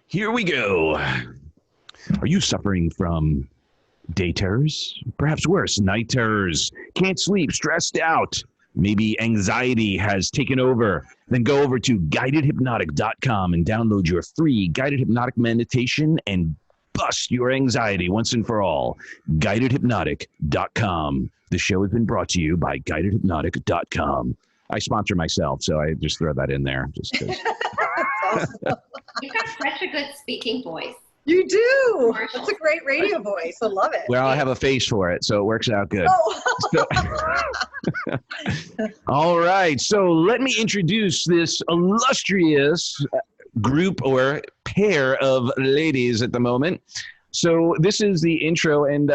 Here we go. Are you suffering from day terrors? Perhaps worse, night terrors. Can't sleep, stressed out. Maybe anxiety has taken over. Then go over to guidedhypnotic.com and download your free guided hypnotic meditation and bust your anxiety once and for all. Guidedhypnotic.com. The show has been brought to you by guidedhypnotic.com. I sponsor myself, so I just throw that in there. Just You've got such a good speaking voice. You do. That's a great radio voice. I love it. Well, I have a face for it, so it works out good. Oh. All right, so let me introduce this illustrious group or pair of ladies at the moment. So this is the intro, and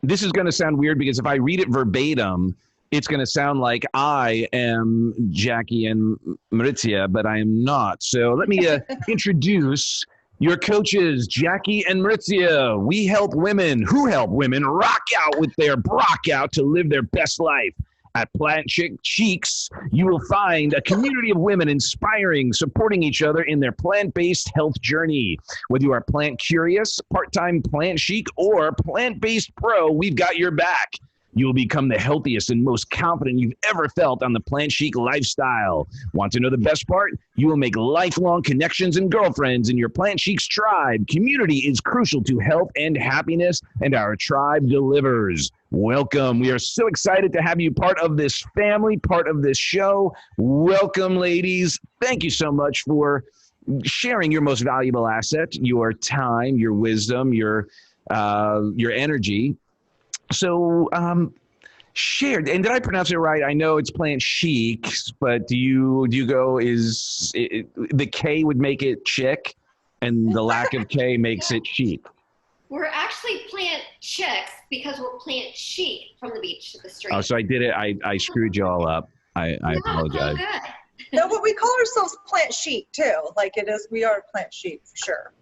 this is going to sound weird because if I read it verbatim, it's going to sound like I am Jacque and Marzia, but I am not. So let me introduce your coaches, Jacque and Marzia. We help women who help women rock out with their broc out to live their best life. At Plant Chics, you will find a community of women inspiring, supporting each other in their plant-based health journey. Whether you are plant curious, part-time plant chic, or plant-based pro, we've got your back. You will become the healthiest and most confident you've ever felt on the Plant Chic lifestyle. Want to know the best part? You will make lifelong connections and girlfriends in your Plant Chics Tribe. Community is crucial to health and happiness, and our tribe delivers. Welcome. We are so excited to have you part of this family, part of this show. Welcome, ladies. Thank you so much for sharing your most valuable asset, your time, your wisdom, your energy. So, shared, and did I pronounce it right? I know it's Plant Chic, but do you go, the K would make it chic, and the lack of K makes it chic? We're actually Plant Chics because we're Plant Chic from the beach to the street. Oh, so I did it. I screwed you all up. I apologize. No, but we call ourselves Plant Chic too. Like it is, we are Plant Chic for sure.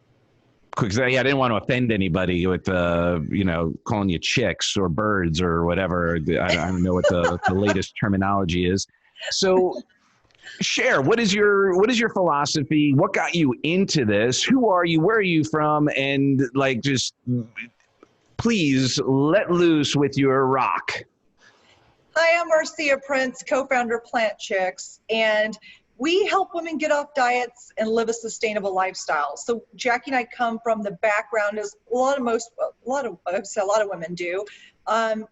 Because I didn't want to offend anybody with calling you chicks or birds or whatever. I don't know what the latest terminology is. So, share, what is your philosophy? What got you into this? Who are you? Where are you from? And just please let loose with your rock. Hi, I'm Marzia Prince, co-founder of Plant Chics, and we help women get off diets and live a sustainable lifestyle. So Jacque and I come from the background as a lot of women do.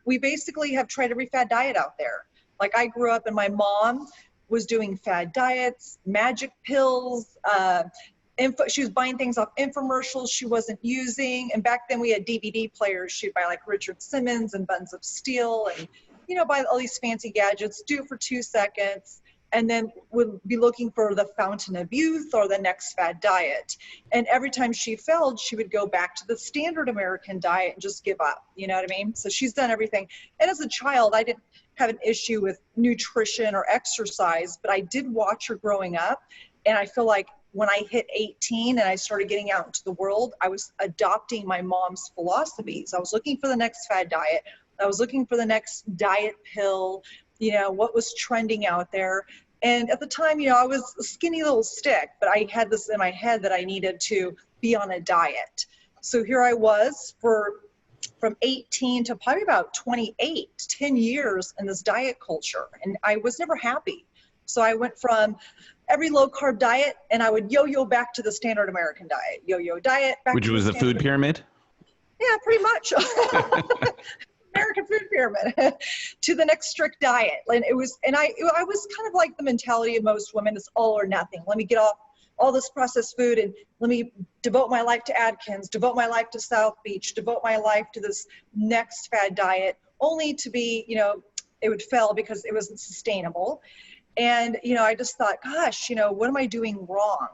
We basically have tried every fad diet out there. Like I grew up and my mom was doing fad diets, magic pills, she was buying things off infomercials she wasn't using. And back then we had DVD players. She'd buy like Richard Simmons and Buns of Steel and, buy all these fancy gadgets, do it for 2 seconds. And then would be looking for the fountain of youth or the next fad diet. And every time she failed, she would go back to the standard American diet and just give up. You know what I mean? So she's done everything. And as a child, I didn't have an issue with nutrition or exercise, but I did watch her growing up. And I feel like when I hit 18 and I started getting out into the world, I was adopting my mom's philosophies. I was looking for the next fad diet. I was looking for the next diet pill, what was trending out there. And at the time, I was a skinny little stick, but I had this in my head that I needed to be on a diet. So here I was from 18 to probably about 28, 10 years in this diet culture. And I was never happy. So I went from every low carb diet and I would yo-yo back to the standard American diet, yo-yo diet. Which was the food pyramid? Yeah, pretty much. American food pyramid to the next strict diet. And I was kind of like the mentality of most women, it's all or nothing. Let me get off all this processed food and let me devote my life to Atkins, devote my life to South Beach, devote my life to this next fad diet, only to be, it would fail because it wasn't sustainable. And, I just thought, gosh, what am I doing wrong?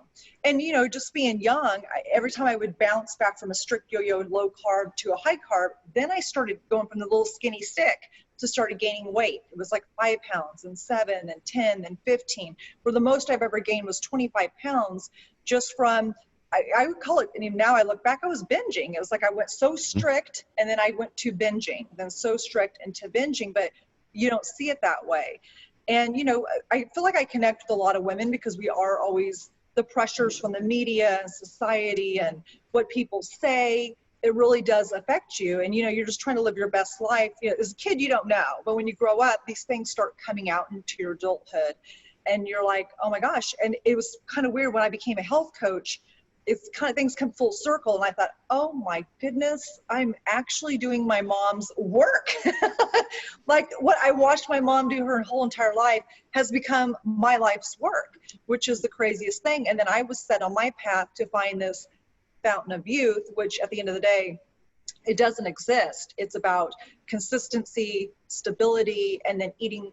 And, just being young, every time I would bounce back from a strict yo-yo low carb to a high carb, then I started going from the little skinny stick to started gaining weight. It was like 5 pounds and 7 and 10 and 15, where the most I've ever gained was 25 pounds just from, I would call it, and even now I look back, I was binging. It was like I went so strict and then I went to binging, then so strict into binging, but you don't see it that way. And, I feel like I connect with a lot of women because we are always the pressures from the media and society and what people say, it really does affect you. And, you know, you're just trying to live your best life. You know, as a kid, you don't know, but when you grow up, these things start coming out into your adulthood and you're like, oh my gosh. And it was kind of weird when I became a health coach. It's kind of things come full circle. And I thought, oh my goodness, I'm actually doing my mom's work. Like what I watched my mom do her whole entire life has become my life's work, which is the craziest thing. And then I was set on my path to find this fountain of youth, which at the end of the day, it doesn't exist. It's about consistency, stability, and then eating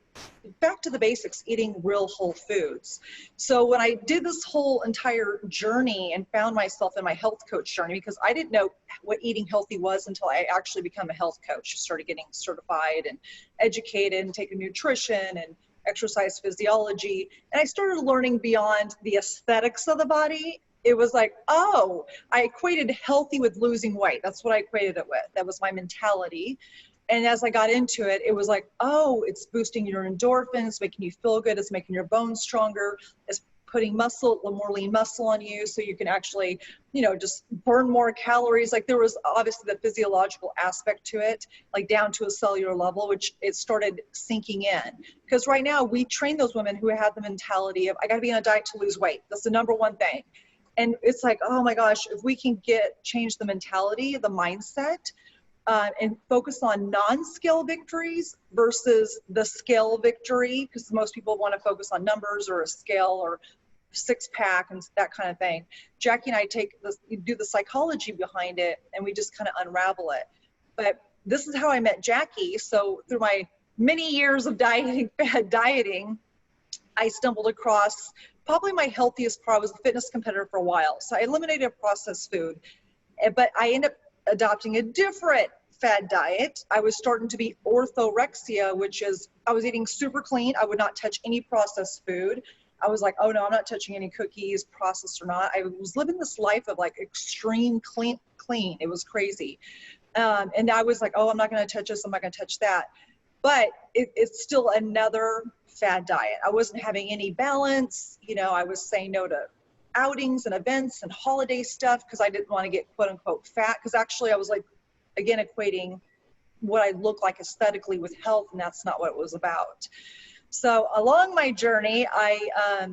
back to the basics, eating real whole foods. So when I did this whole entire journey and found myself in my health coach journey, because I didn't know what eating healthy was until I actually became a health coach, started getting certified and educated and taking nutrition and exercise physiology. And I started learning beyond the aesthetics of the body. It was like, oh, I equated healthy with losing weight. That's what I equated it with. That was my mentality. And as I got into it, it was like, oh, it's boosting your endorphins, making you feel good. It's making your bones stronger. It's putting muscle, more lean muscle on you so you can actually, you know, just burn more calories. Like there was obviously the physiological aspect to it, like down to a cellular level, which it started sinking in. Because right now we train those women who have the mentality of, I got to be on a diet to lose weight. That's the number one thing. And it's like, oh my gosh, if we can change the mentality, the mindset, and focus on non-scale victories versus the scale victory, because most people want to focus on numbers or a scale or six-pack and that kind of thing. Jackie and I do the psychology behind it, and we just kind of unravel it. But this is how I met Jackie. So through my many years of dieting, I stumbled across probably my healthiest part. I was a fitness competitor for a while. So I eliminated processed food, but I ended up adopting a different fad diet. I was starting to be orthorexia, which is I was eating super clean. I would not touch any processed food. I was like, oh no, I'm not touching any cookies, processed or not. I was living this life of like extreme clean. It was crazy. And I was like, oh, I'm not going to touch this. I'm not going to touch that. But it's still another fad diet. I wasn't having any balance. You know, I was saying no to outings and events and holiday stuff because I didn't want to get quote unquote fat. Because actually I was like, again, equating what I look like aesthetically with health, and that's not what it was about. So along my journey, I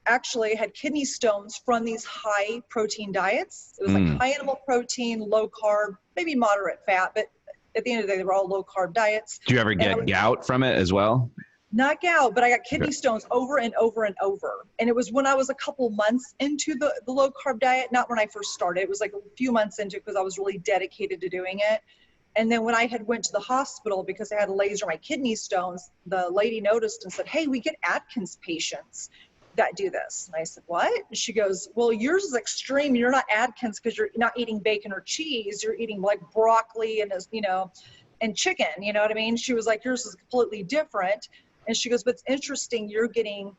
actually had kidney stones from these high protein diets. It was like high animal protein, low carb, maybe moderate fat, but at the end of the day, they were all low carb diets. Do you ever get gout from it as well? Not gout, but I got kidney stones over and over and over. And it was when I was a couple months into the low carb diet, not when I first started. It was like a few months into it because I was really dedicated to doing it. And then when I had went to the hospital because I had to laser my kidney stones, the lady noticed and said, hey, we get Atkins patients that do this. And I said, what? And she goes, well, yours is extreme. You're not Atkins because you're not eating bacon or cheese. You're eating like broccoli and, you know, and chicken, you know what I mean? She was like, yours is completely different. And she goes, but it's interesting, you're getting,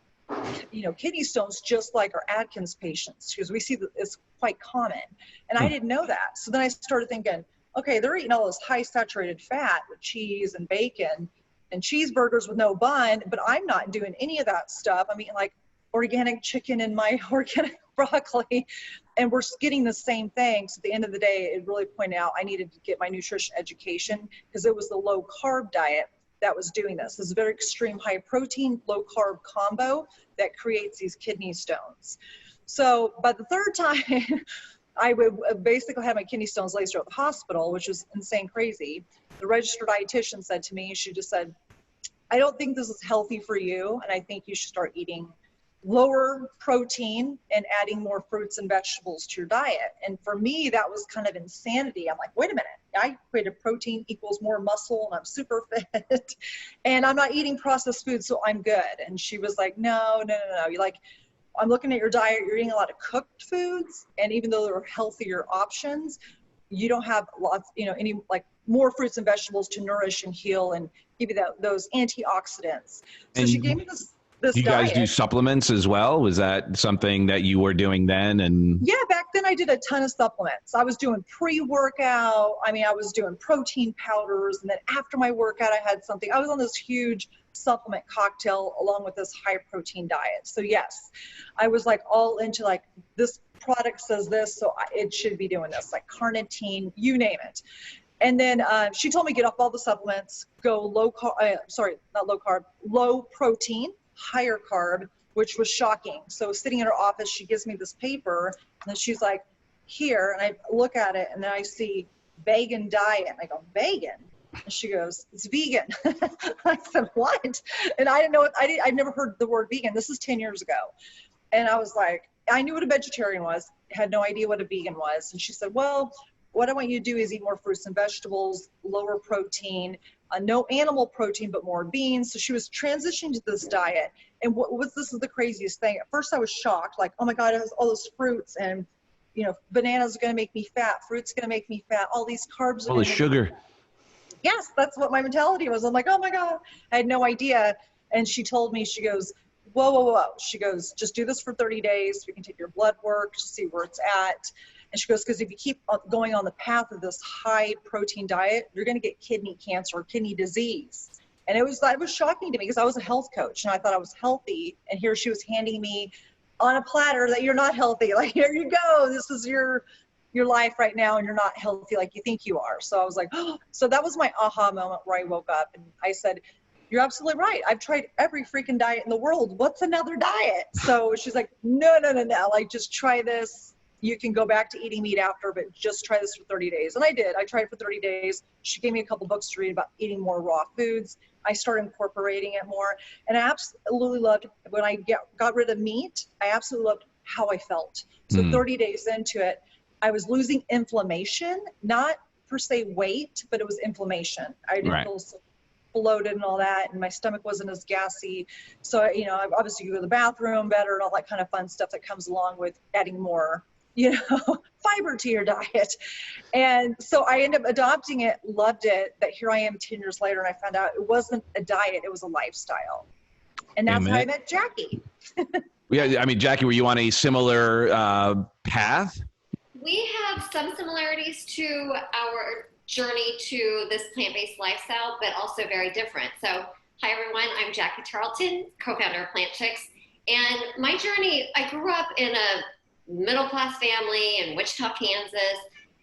you know, kidney stones just like our Atkins patients. She goes, we see that it's quite common. And I didn't know that. So then I started thinking, okay, they're eating all this high saturated fat with cheese and bacon and cheeseburgers with no bun, but I'm not doing any of that stuff. I'm eating like organic chicken and my organic broccoli, and we're getting the same thing. So at the end of the day, it really pointed out I needed to get my nutrition education because it was the low carb diet that was doing this. This is a very extreme high protein, low carb combo that creates these kidney stones. So by the third time, I would basically have my kidney stones lasered at the hospital, which was insane crazy. The registered dietitian said to me, she just said, I don't think this is healthy for you, and I think you should start eating lower protein and adding more fruits and vegetables to your diet. And for me, that was kind of insanity. I'm like, wait a minute, I equated protein equals more muscle and I'm super fit and I'm not eating processed food, so I'm good. And she was like, no. You're like, I'm looking at your diet, you're eating a lot of cooked foods, and even though there are healthier options, you don't have lots, you know, any like more fruits and vegetables to nourish and heal and give you those antioxidants. So she gave me this you guys do supplements as well? Was that something that you were doing then? And yeah, back then I did a ton of supplements. I was doing pre-workout. I mean, I was doing protein powders. And then after my workout, I had something. I was on this huge supplement cocktail along with this high protein diet. So yes, I was like all into like, this product says this, so it should be doing this, like carnitine, you name it. And then she told me get off all the supplements, go low protein, higher carb, which was shocking. So sitting in her office, she gives me this paper, and then she's like, here, and I look at it, and then I see vegan diet, and I go, vegan? And she goes, it's vegan. I said, what? And I didn't know, I'd never heard the word vegan. This is 10 years ago. And I was like, I knew what a vegetarian was, had no idea what a vegan was. And she said, well, what I want you to do is eat more fruits and vegetables, lower protein, no animal protein, but more beans. So she was transitioning to this diet. And this is the craziest thing. At first I was shocked, like, oh my God, it has all those fruits, and you know, bananas are going to make me fat, fruit's going to make me fat, all these carbs are all the sugar. Yes, that's what my mentality was. I'm like, oh my God, I had no idea. And she told me, she goes, whoa, whoa, whoa. She goes, just do this for 30 days. We can take your blood work to see where it's at. And she goes, because if you keep going on the path of this high protein diet, you're going to get kidney cancer or kidney disease. And it was shocking to me because I was a health coach and I thought I was healthy. And here she was handing me on a platter that you're not healthy. Like, here you go. This is your life right now, and you're not healthy like you think you are. So I was like, oh. So that was my aha moment where I woke up and I said, you're absolutely right. I've tried every freaking diet in the world. What's another diet? So she's like, no. Like, just try this. You can go back to eating meat after, but just try this for 30 days. And I did. I tried it for 30 days. She gave me a couple books to read about eating more raw foods. I started incorporating it more. And I absolutely loved, when I got rid of meat, I absolutely loved how I felt. So 30 days into it, I was losing inflammation, not per se weight, but it was inflammation. I didn't feel so bloated and all that, and my stomach wasn't as gassy. So, you know, obviously you go to the bathroom better and all that kind of fun stuff that comes along with adding more, you know, fiber to your diet. And so I ended up adopting it, loved it, but here I am 10 years later, and I found out it wasn't a diet, it was a lifestyle. And that's how I met Jackie. Yeah, I mean, Jackie, were you on a similar path? We have some similarities to our journey to this plant-based lifestyle, but also very different. So, hi everyone, I'm Jackie Tarleton, co-founder of Plant Chics. And my journey, I grew up in a middle-class family in Wichita, Kansas.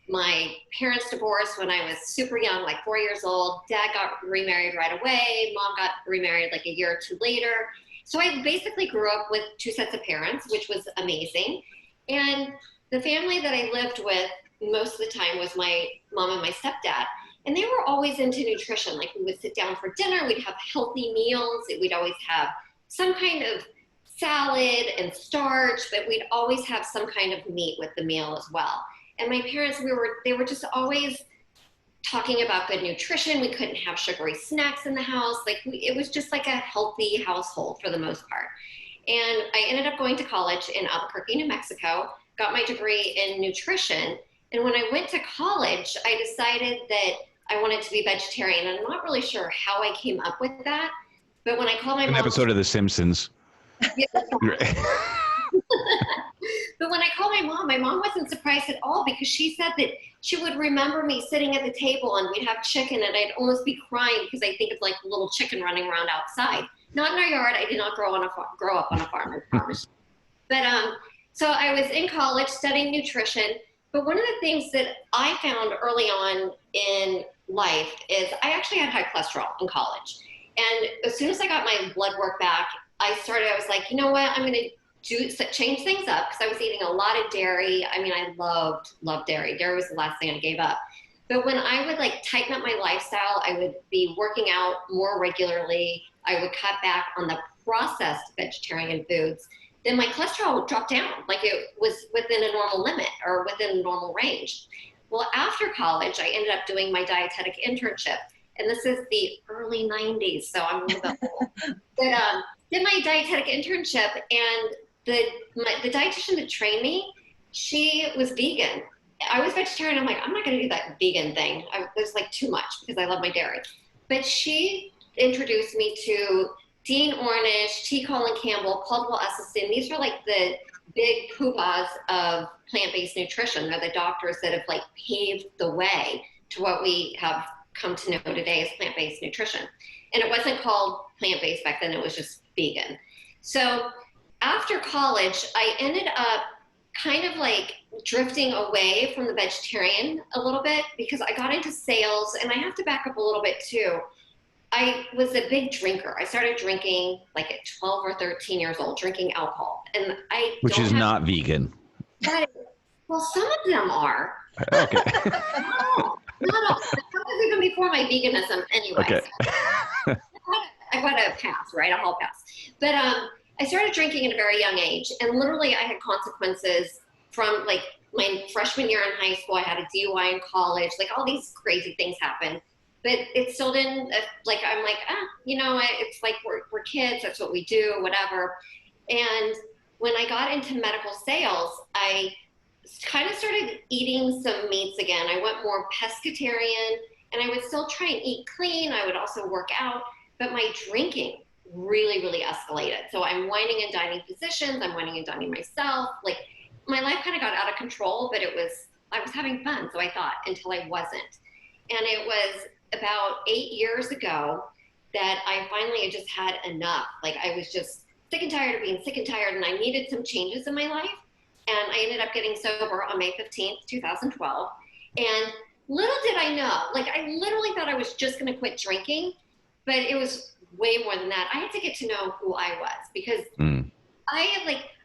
My parents divorced when I was super young, like 4 years old. Dad got remarried right away. Mom got remarried like a year or two later. So I basically grew up with two sets of parents, which was amazing. And the family that I lived with most of the time was my mom and my stepdad. And they were always into nutrition. Like, we would sit down for dinner, we'd have healthy meals. We'd always have some kind of salad and starch, but we'd always have some kind of meat with the meal as well. And my parents, they were just always talking about good nutrition. We couldn't have sugary snacks in the house. Like, it was just like a healthy household for the most part. And I ended up going to college in Albuquerque, New Mexico, got my degree in nutrition. And when I went to college, I decided that I wanted to be vegetarian. I'm not really sure how I came up with that, but when I called my mom— An episode of The Simpsons. Yeah. But when I called my mom wasn't surprised at all, because she said that she would remember me sitting at the table and we'd have chicken and I'd almost be crying because I think it's like a little chicken running around outside. Not in our yard. I did not grow up on a farm. But so I was in college studying nutrition. But one of the things that I found early on in life is I actually had high cholesterol in college. And as soon as I got my blood work back, I was like, you know what, I'm going to change things up, because I was eating a lot of dairy. I mean, I loved dairy. Dairy was the last thing I gave up. But when I would like tighten up my lifestyle, I would be working out more regularly. I would cut back on the processed vegetarian foods. Then my cholesterol would drop down, like it was within a normal limit or within a normal range. Well, after college, I ended up doing my dietetic internship. And this is the early 90s, so I'm a little bit old. But did my dietetic internship, and the dietitian that trained me, she was vegan. I was vegetarian. I'm like, I'm not going to do that vegan thing. There's like too much, because I love my dairy. But she introduced me to Dean Ornish, T. Colin Campbell, Caldwell Esselstyn. These are like the big poobahs of plant-based nutrition. They're the doctors that have like paved the way to what we have come to know today as plant-based nutrition. And it wasn't called plant-based back then. It was just vegan. So after college, I ended up kind of like drifting away from the vegetarian a little bit because I got into sales, and I have to back up a little bit too. I was a big drinker. I started drinking like at 12 or 13 years old, drinking alcohol. And Which is not vegan. Well, some of them are. Okay. No, not all. That was even before my veganism anyway. Okay. So I got a pass, right? A hall pass. But I started drinking at a very young age, and literally I had consequences from like my freshman year in high school. I had a DUI in college. Like all these crazy things happened. But it still didn't, like, I'm like, it's like we're kids, that's what we do, whatever. And when I got into medical sales, I kind of started eating some meats again. I went more pescatarian, and I would still try and eat clean. I would also work out, but my drinking really, really escalated. So I'm whining and dining physicians, I'm whining and dining myself. Like, my life kind of got out of control, but I was having fun, so I thought, until I wasn't. And it was about 8 years ago that I finally just had enough. Like, I was just sick and tired of being sick and tired, and I needed some changes in my life. And I ended up getting sober on May 15th, 2012. And little did I know, like, I literally thought I was just going to quit drinking, but it was way more than that. I had to get to know who I was, because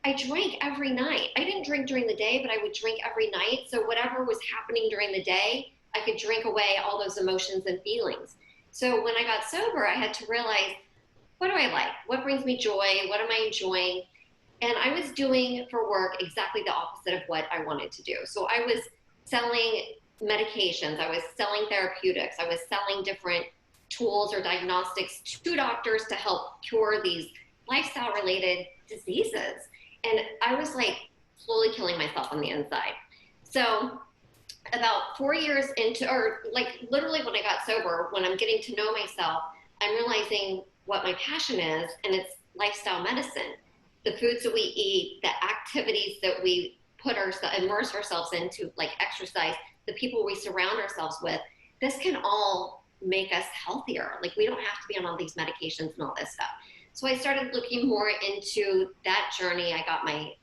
I drank every night. I didn't drink during the day, but I would drink every night. So whatever was happening during the day, I could drink away all those emotions and feelings. So when I got sober, I had to realize, what do I like? What brings me joy? What am I enjoying? And I was doing for work exactly the opposite of what I wanted to do. So I was selling medications. I was selling therapeutics. I was selling different tools or diagnostics to doctors to help cure these lifestyle-related diseases. And I was like slowly killing myself on the inside. So about 4 years into, or like literally when I got sober, when I'm getting to know myself, I'm realizing what my passion is, and it's lifestyle medicine. The foods that we eat, the activities that we immerse ourselves into, like exercise, the people we surround ourselves with, this can all make us healthier. Like, we don't have to be on all these medications and all this stuff. So I started looking more into that journey. I got my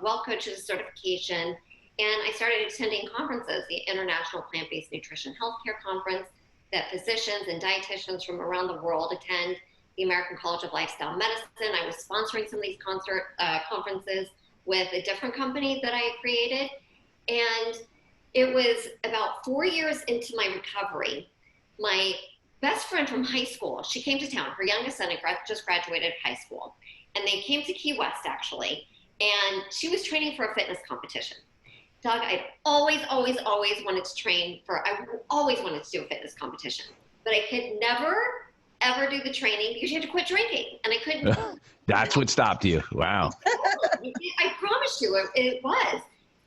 Well Coaches certification, and I started attending conferences, the International Plant-Based Nutrition Healthcare Conference, that physicians and dietitians from around the world attend, the American College of Lifestyle Medicine. I was sponsoring some of these conferences with a different company that I created. And it was about 4 years into my recovery. My best friend from high school, she came to town. Her youngest son had just graduated high school. And they came to Key West, actually. And she was training for a fitness competition. Doug, I'd always wanted to train I always wanted to do a fitness competition. But I could never, ever do the training because you had to quit drinking. And I couldn't. That's what stopped you. Wow. I promise you, it was.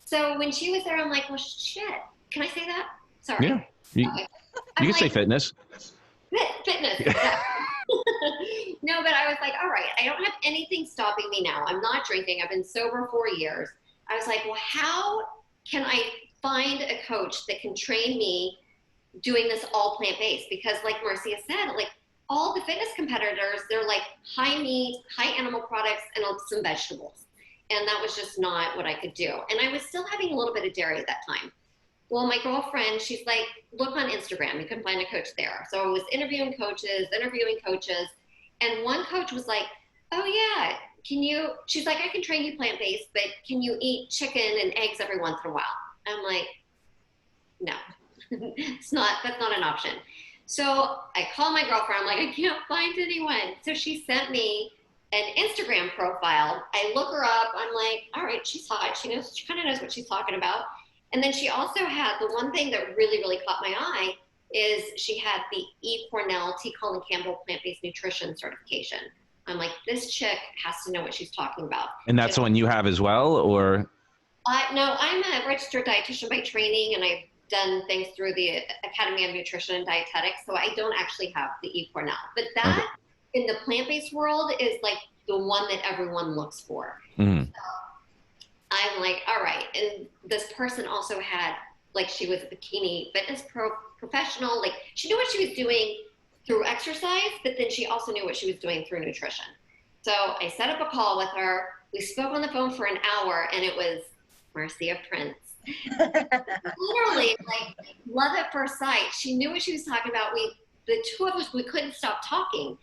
So when she was there, I'm like, well, shit. Can I say that? Sorry. Yeah. You can say fitness. Fitness. No, but I was like, all right, I don't have anything stopping me now. I'm not drinking. I've been sober 4 years. I was like, well, how can I find a coach that can train me doing this all plant-based? Because like Marzia said, like all the fitness competitors, they're like high meat, high animal products, and some vegetables. And that was just not what I could do. And I was still having a little bit of dairy at that time. Well, my girlfriend, she's like, look on Instagram. You can find a coach there. So I was interviewing coaches. And one coach was like, oh yeah, she's like, I can train you plant-based, but can you eat chicken and eggs every once in a while? I'm like, no, that's not an option. So I call my girlfriend. I'm like, I can't find anyone. So she sent me an Instagram profile. I look her up. I'm like, all right, she's hot. She kind of knows what she's talking about. And then she also had the one thing that really, really caught my eye is she had the E. Cornell T. Colin Campbell plant-based nutrition certification. I'm like, this chick has to know what she's talking about. And that's the one you have as well, or? No, I'm a registered dietitian by training, and I've done things through the Academy of Nutrition and Dietetics, so I don't actually have the E. Cornell. But that, in the plant-based world, is like the one that everyone looks for. Mm-hmm. So I'm like, all right. And this person also had, like, she was a bikini fitness professional. Like, she knew what she was doing, through exercise, but then she also knew what she was doing through nutrition. So I set up a call with her. We spoke on the phone for an hour, and it was Marzia Prince. Literally, like, love at first sight. She knew what she was talking about. The two of us, we couldn't stop talking.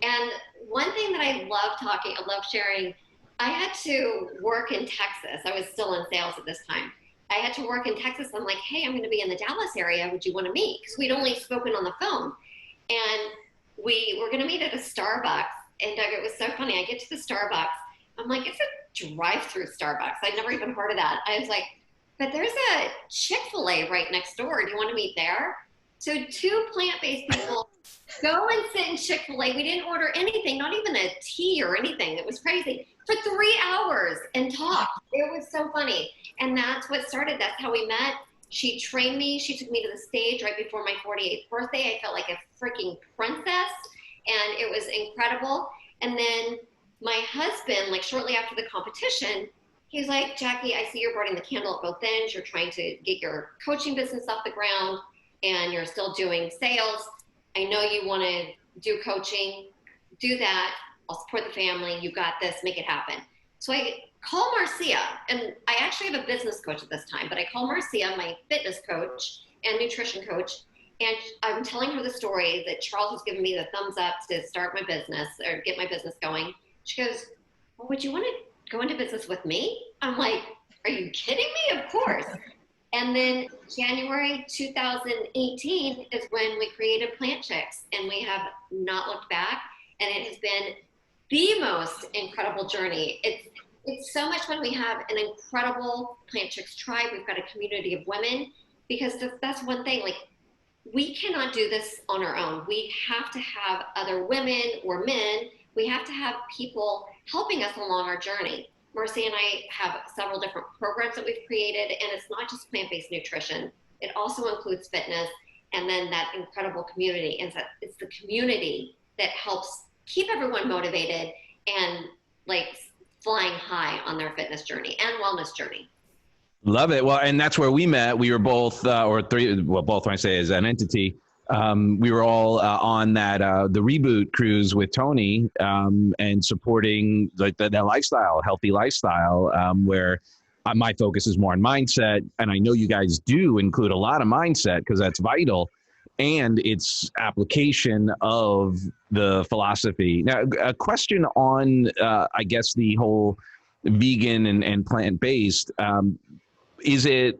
And one thing that I love sharing, I had to work in Texas. I was still in sales at this time. I had to work in Texas. I'm like, hey, I'm going to be in the Dallas area. Would you want to meet? Because we'd only spoken on the phone. And we were going to meet at a Starbucks. And Doug, it was so funny. I get to the Starbucks. I'm like, it's a drive-through Starbucks. I'd never even heard of that. I was like, but there's a Chick-fil-A right next door. Do you want to meet there? So two plant-based people go and sit in Chick-fil-A. We didn't order anything, not even a tea or anything. It was crazy. For 3 hours and talked. It was so funny. And that's what started. That's how we met. She trained me. She took me to the stage right before my 48th birthday. I felt like a freaking princess. And it was incredible. And then my husband, like shortly after the competition, he was like, Jackie, I see you're burning the candle at both ends. You're trying to get your coaching business off the ground and you're still doing sales. I know you want to do coaching. Do that. I'll support the family. You got this. Make it happen. So I call Marzia, and I actually have a business coach at this time, but I call Marzia, my fitness coach and nutrition coach, and I'm telling her the story that Charles was giving me the thumbs up to start my business or get my business going. She goes, well, would you want to go into business with me? I'm like, are you kidding me? Of course. And then January 2018 is when we created Plant Chics, and we have not looked back, and it has been the most incredible journey. It's so much fun. We have an incredible Plant Chics Tribe. We've got a community of women, because that's one thing, like, we cannot do this on our own. We have to have other women or men. We have to have people helping us along our journey. Marcy and I have several different programs that we've created, and it's not just plant-based nutrition. It also includes fitness, and then that incredible community. And it's the community that helps keep everyone motivated and like flying high on their fitness journey and wellness journey. Love it. Well, and that's where we met. We were both, both when I say as an entity, we were all on that the reboot cruise with Tony and supporting like that lifestyle, healthy lifestyle, where my focus is more on mindset. And I know you guys do include a lot of mindset because that's vital, and its application of the philosophy. Now, a question on, I guess, the whole vegan and plant-based. Is it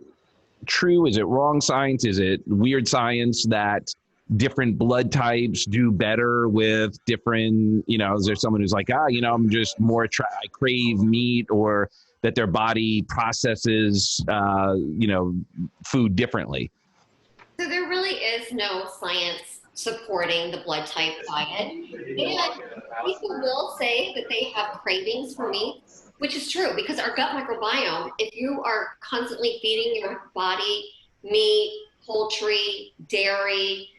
true? Is it wrong science? Is it weird science that different blood types do better with different, is there someone who's like, I'm just more, I crave meat, or that their body processes, food differently? So there really is no science supporting the blood type diet. And people will say that they have cravings for meat, which is true, because our gut microbiome, if you are constantly feeding your body meat, poultry, dairy,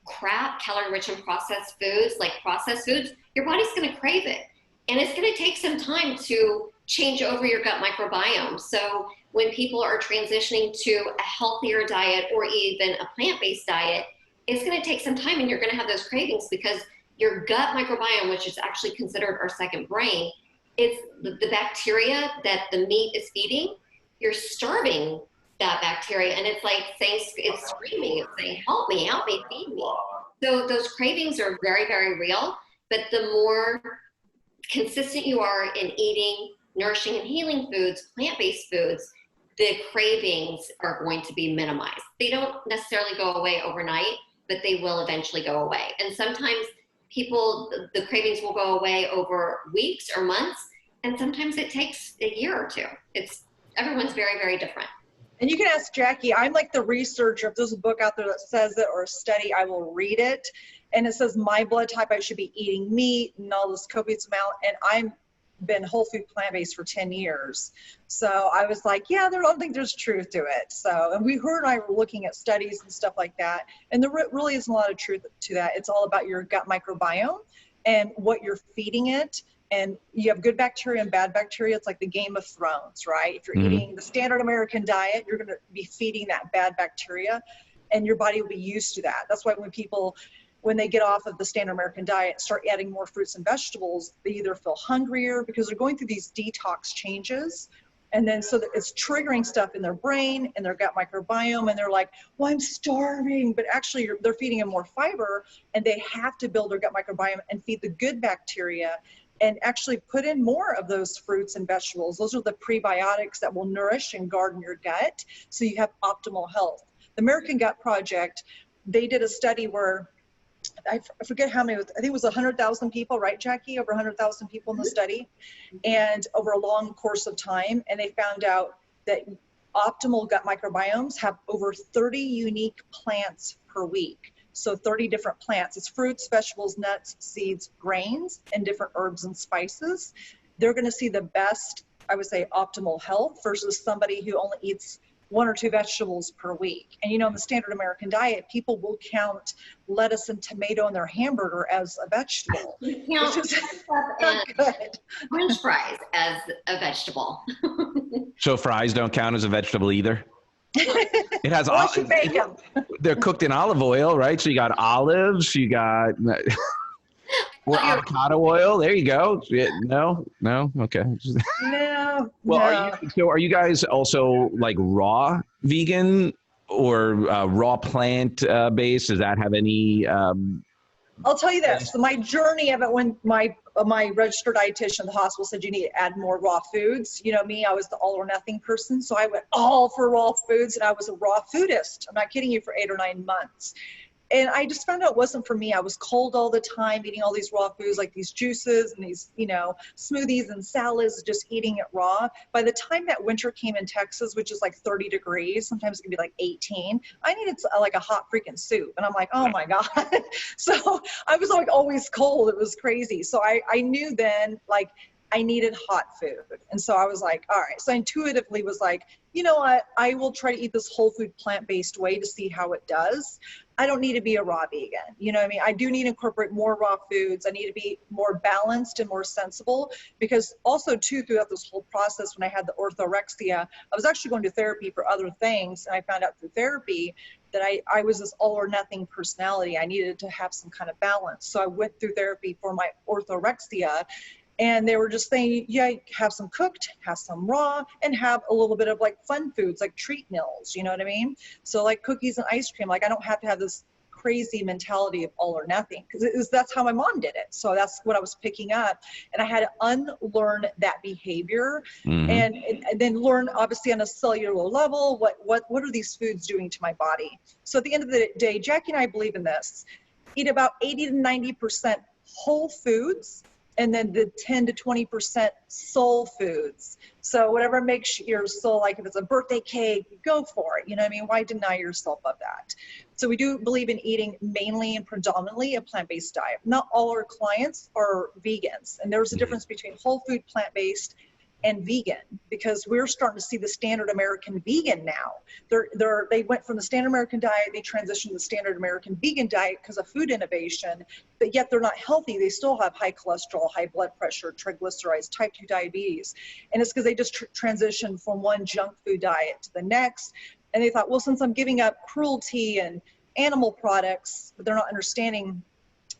crap, calorie-rich and processed foods, like processed foods, your body's going to crave it. And it's going to take some time to change over your gut microbiome. So when people are transitioning to a healthier diet or even a plant-based diet, it's going to take some time, and you're going to have those cravings because your gut microbiome, which is actually considered our second brain, it's the bacteria that the meat is feeding. You're starving that bacteria, and it's like saying, it's screaming, it's saying, help me, feed me. So those cravings are very, very real, but the more consistent you are in eating nourishing and healing foods, plant-based foods, the cravings are going to be minimized. They don't necessarily go away overnight, but they will eventually go away. And sometimes the cravings will go away over weeks or months, and sometimes it takes a year or two. Everyone's very, very different. And you can ask Jackie. I'm like the researcher. If there's a book out there that says it or a study, I will read it. And it says my blood type, I should be eating meat and all this copious amount. And I've been whole food plant-based for 10 years. So I was like, I don't think there's truth to it. So, and her and I were looking at studies and stuff like that. And there really isn't a lot of truth to that. It's all about your gut microbiome and what you're feeding it. And you have good bacteria and bad bacteria. It's like the Game of Thrones, right? If you're eating the standard American diet, you're going to be feeding that bad bacteria, and your body will be used to that. That's why when people when they get off of the standard American diet, start adding more fruits and vegetables, they either feel hungrier because they're going through these detox changes. And then so that it's triggering stuff in their brain and their gut microbiome. And they're like, well, I'm starving. But actually, they're feeding them more fiber, and they have to build their gut microbiome and feed the good bacteria and actually put in more of those fruits and vegetables. Those are the prebiotics that will nourish and garden your gut so you have optimal health. The American Gut Project, they did a study where I forget how many, I think it was 100,000 people, right, Jackie? Over 100,000 people in the study, and over a long course of time. And they found out that optimal gut microbiomes have over 30 unique plants per week. So 30 different plants. It's fruits, vegetables, nuts, seeds, grains, and different herbs and spices. They're going to see the best, I would say, optimal health versus somebody who only eats 1 or 2 vegetables per week. And you know, in the standard American diet, people will count lettuce and tomato in their hamburger as a vegetable. You count which is and good. French fries as a vegetable. So fries don't count as a vegetable either? It has Once you bake them. They're cooked in olive oil, right? So you got olives, you got avocado oil. There you go. No, okay. No. Well, no. are you guys also like raw vegan or raw plant based? Does that have any? I'll tell you this, my journey of it, when my registered dietitian at the hospital said you need to add more raw foods. You know me, I was the all or nothing person. So I went all for raw foods, and I was a raw foodist. I'm not kidding you, for 8 or 9 months. And I just found out it wasn't for me. I was cold all the time, eating all these raw foods, like these juices and these, you know, smoothies and salads, just eating it raw. By the time that winter came in Texas, which is like 30 degrees, sometimes it can be like 18, I needed like a hot freaking soup. And I'm like, oh my God. So I was like always cold. It was crazy. So I knew then, like, I needed hot food. And so I was like, all right. So I intuitively was like, you know what? I will try to eat this whole food plant-based way to see how it does. I don't need to be a raw vegan. You know what I mean? I do need to incorporate more raw foods. I need to be more balanced and more sensible, because also too, throughout this whole process, when I had the orthorexia, I was actually going to therapy for other things. And I found out through therapy that I was this all or nothing personality. I needed to have some kind of balance. So I went through therapy for my orthorexia. And they were just saying, yeah, have some cooked, have some raw, and have a little bit of like fun foods, like treat meals, you know what I mean? So like cookies and ice cream, like I don't have to have this crazy mentality of all or nothing, because that's how my mom did it. So that's what I was picking up. And I had to unlearn that behavior, and then learn, obviously on a cellular level, what are these foods doing to my body? So at the end of the day, Jackie and I believe in this. Eat about 80 to 90% whole foods, and then the 10 to 20% soul foods. So whatever makes your soul, like if it's a birthday cake, go for it. You know what I mean? Why deny yourself of that? So we do believe in eating mainly and predominantly a plant-based diet. Not all our clients are vegans. And there's a difference between whole food, plant-based, and vegan, because we're starting to see the standard American vegan now. They went from the standard American diet, they transitioned to the standard American vegan diet because of food innovation, but yet they're not healthy. They still have high cholesterol, high blood pressure, triglycerides, type 2 diabetes. And it's because they just transitioned from one junk food diet to the next. And they thought, well, since I'm giving up cruelty and animal products, but they're not understanding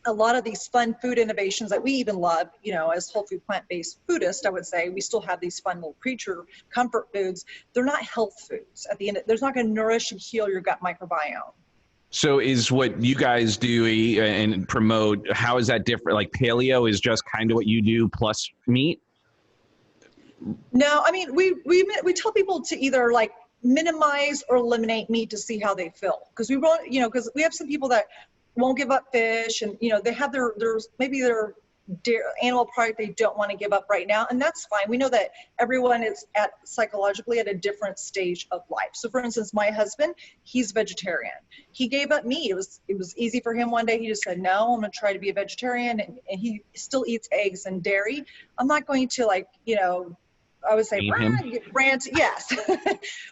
a lot of these fun food innovations that we even love, you know, as whole food plant-based foodist, I would say we still have these fun little creature comfort foods. They're not health foods. At the end, there's not going to nourish and heal your gut microbiome. So is what you guys do and promote, how is that different? Like paleo is just kind of what you do plus meat? No, I mean, we tell people to either like minimize or eliminate meat to see how they feel. Because we want, you know, because we have some people that won't give up fish, and you know they have their animal product they don't want to give up right now, and that's fine. We know that everyone is psychologically at a different stage of life. So for instance, my husband, he's vegetarian. He gave up meat. It was easy for him one day. He just said, no, I'm going to try to be a vegetarian, and he still eats eggs and dairy. I'm not going to, like, you know, I would say rant, yes.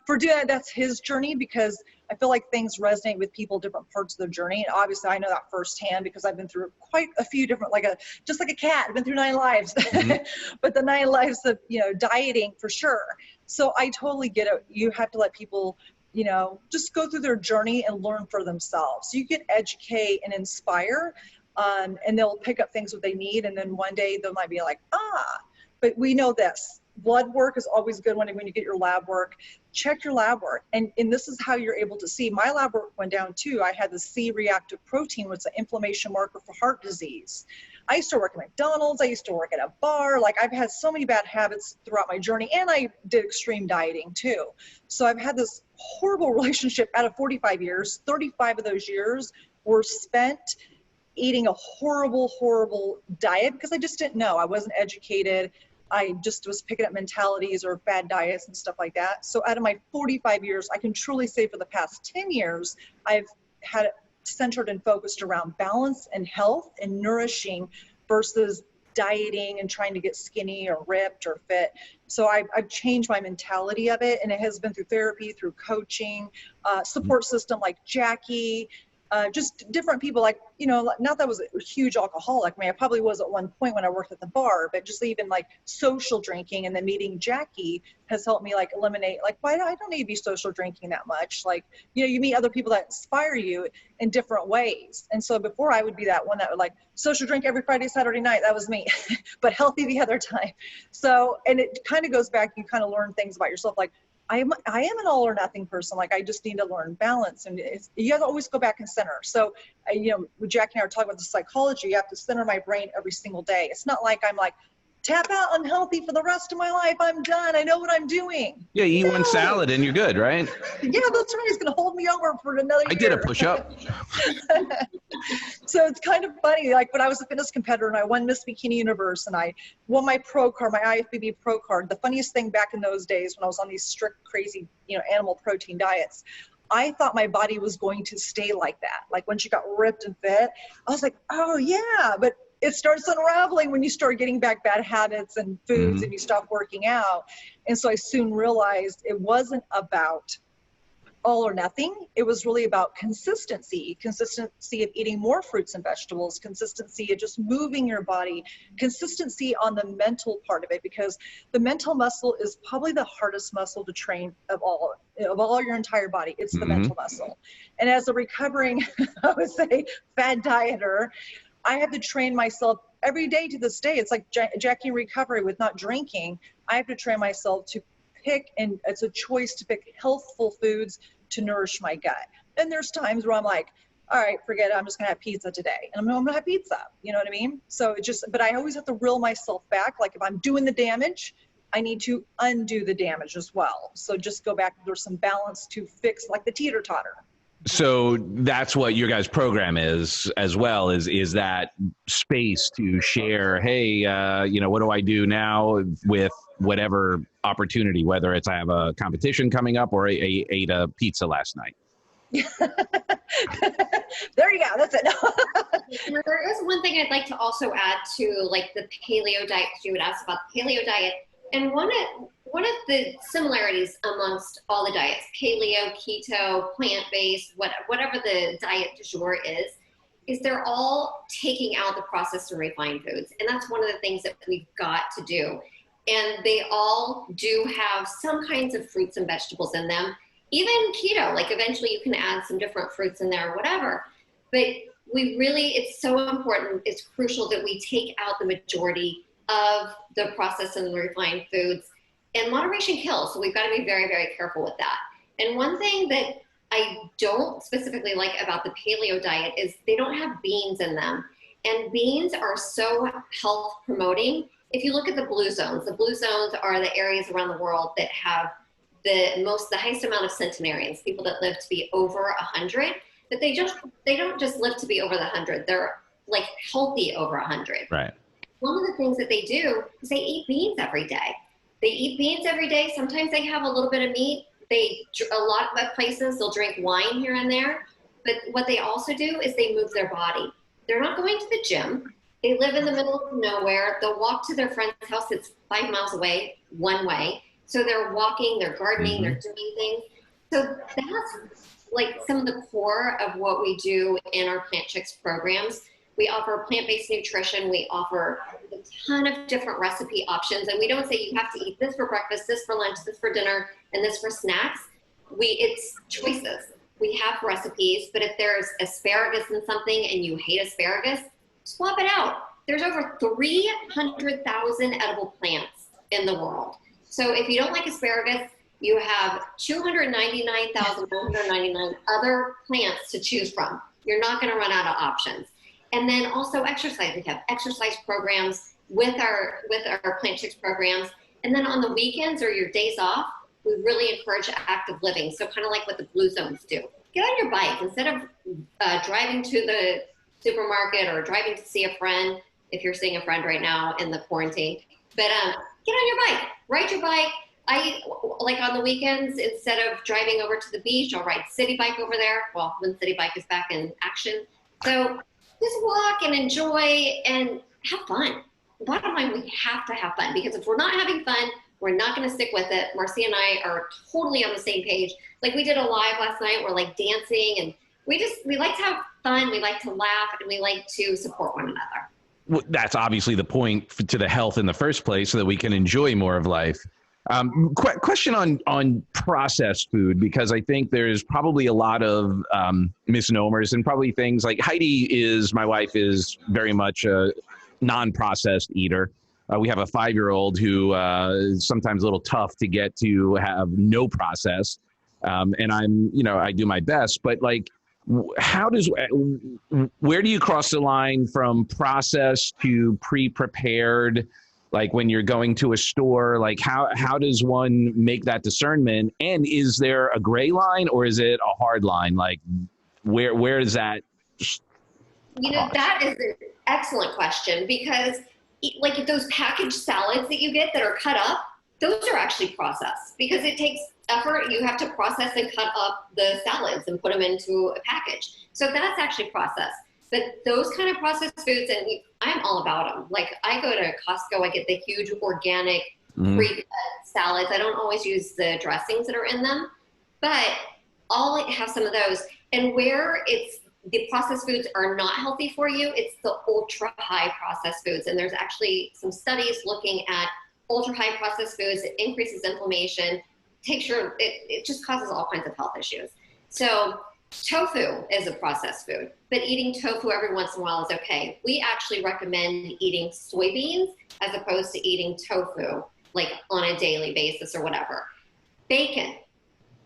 For doing that, that's his journey, because I feel like things resonate with people different parts of their journey. And obviously I know that firsthand because I've been through quite a few different, just like a cat, I've been through 9 lives, but the 9 lives of, you know, dieting for sure. So I totally get it. You have to let people, you know, just go through their journey and learn for themselves. You can educate and inspire, and they'll pick up things that they need. And then one day they might be like, but we know this. Blood work is always good when you get your lab work. Check your lab work. And this is how you're able to see. My lab work went down too. I had the C-reactive protein, which is an inflammation marker for heart disease. I used to work at McDonald's. I used to work at a bar. Like, I've had so many bad habits throughout my journey, and I did extreme dieting too. So I've had this horrible relationship out of 45 years. 35 of those years were spent eating a horrible, horrible diet because I just didn't know. I wasn't educated. I just was picking up mentalities or bad diets and stuff like that. So out of my 45 years, I can truly say for the past 10 years, I've had it centered and focused around balance and health and nourishing versus dieting and trying to get skinny or ripped or fit. So I've changed my mentality of it, and it has been through therapy, through coaching, support system like Jackie, just different people, like, you know, not that I was a huge alcoholic. I mean, I probably was at one point when I worked at the bar, but just even like social drinking, and then meeting Jackie has helped me like eliminate, like, why I don't need to be social drinking that much. Like, you know, you meet other people that inspire you in different ways. And so before, I would be that one that would like social drink every Friday, Saturday night. That was me, but healthy the other time. So, and it kind of goes back, you kind of learn things about yourself. Like, I am an all or nothing person. Like, I just need to learn balance, and you have to always go back and center. So, you know, with Jackie and I were talking about the psychology, you have to center my brain every single day. It's not like I'm like, tap out, I'm healthy for the rest of my life. I'm done. I know what I'm doing. Yeah, you eat one salad and you're good, right? Yeah, that's right. It's going to hold me over for another year. I did a push-up. So it's kind of funny. Like, when I was a fitness competitor and I won Miss Bikini Universe and I won my pro card, my IFBB pro card, the funniest thing back in those days when I was on these strict, crazy, you know, animal protein diets, I thought my body was going to stay like that. Like, when she got ripped and fit, I was like, oh yeah, but it starts unraveling when you start getting back bad habits and foods and you stop working out. And so I soon realized it wasn't about all or nothing. It was really about consistency of eating more fruits and vegetables, consistency of just moving your body, consistency on the mental part of it, because the mental muscle is probably the hardest muscle to train of all your entire body. It's the mental muscle. And as a recovering, I would say, fad dieter, I have to train myself every day to this day. It's like Jackie in recovery with not drinking. I have to train myself to pick, and it's a choice to pick healthful foods to nourish my gut. And there's times where I'm like, all right, forget it. I'm just gonna have pizza today. And I'm gonna have pizza. You know what I mean? So it just, but I always have to reel myself back. Like, if I'm doing the damage, I need to undo the damage as well. So just go back, there's some balance to fix, like the teeter-totter. So that's what your guys' program is as well, is that space to share, hey, you know, what do I do now with whatever opportunity, whether it's I have a competition coming up or I ate a pizza last night. There you go. That's it. There is one thing I'd like to also add to, like, the paleo diet, because you would ask about the paleo diet. And one of the similarities amongst all the diets, paleo, keto, plant-based, whatever the diet du jour is they're all taking out the processed and refined foods. And that's one of the things that we've got to do. And they all do have some kinds of fruits and vegetables in them. Even keto, like, eventually you can add some different fruits in there or whatever. But it's so important, it's crucial that we take out the majority of the processed and refined foods. And moderation kills, so we've got to be very, very careful with that. And one thing that I don't specifically like about the paleo diet is they don't have beans in them. And beans are so health promoting. If you look at the blue zones are the areas around the world that have the highest amount of centenarians, people that live to be over 100, but they don't just live to be over the 100, they're like healthy over 100. Right. One of the things that they do is they eat beans every day. They eat beans every day. Sometimes they have a little bit of meat. A lot of places, they'll drink wine here and there. But what they also do is they move their body. They're not going to the gym. They live in the middle of nowhere. They'll walk to their friend's house that's 5 miles away, one way. So they're walking, they're gardening, they're doing things. So that's like some of the core of what we do in our Plant Chics programs. We offer plant-based nutrition. We offer a ton of different recipe options. And we don't say you have to eat this for breakfast, this for lunch, this for dinner, and this for snacks. it's choices. We have recipes, but if there's asparagus in something and you hate asparagus, swap it out. There's over 300,000 edible plants in the world. So if you don't like asparagus, you have 299,199 other plants to choose from. You're not going to run out of options. And then also exercise. We have exercise programs with our Plant Chics programs. And then on the weekends or your days off, we really encourage active living. So kind of like what the Blue Zones do. Get on your bike instead of driving to the supermarket or driving to see a friend, if you're seeing a friend right now in the quarantine. But get on your bike, ride your bike. I like on the weekends, instead of driving over to the beach, I'll ride City Bike over there. Well, when City Bike is back in action. So just walk and enjoy and have fun. Bottom line, we have to have fun, because if we're not having fun, we're not going to stick with it. Marzia and I are totally on the same page. Like we did a live last night. We're like dancing, and we like to have fun. We like to laugh, and we like to support one another. Well, that's obviously the point to the health in the first place, so that we can enjoy more of life. Question on processed food, because I think there's probably a lot of misnomers and probably things like my wife is very much a non-processed eater. We have a 5-year-old who is sometimes a little tough to get to have no process. And I do my best, but like, where do you cross the line from processed to pre-prepared? Like when you're going to a store, like how does one make that discernment? And is there a gray line, or is it a hard line? Like where is that? That is an excellent question, because like those packaged salads that you get that are cut up, those are actually processed, because it takes effort. You have to process and cut up the salads and put them into a package. So that's actually processed. But those kind of processed foods, and I'm all about them. Like I go to Costco, I get the huge organic pre-cut salads. I don't always use the dressings that are in them, but I'll have some of those. And where the processed foods are not healthy for you, it's the ultra high processed foods. And there's actually some studies looking at ultra high processed foods. It increases inflammation, it just causes all kinds of health issues. So tofu is a processed food, but eating tofu every once in a while is okay. We actually recommend eating soybeans as opposed to eating tofu like on a daily basis or whatever. Bacon.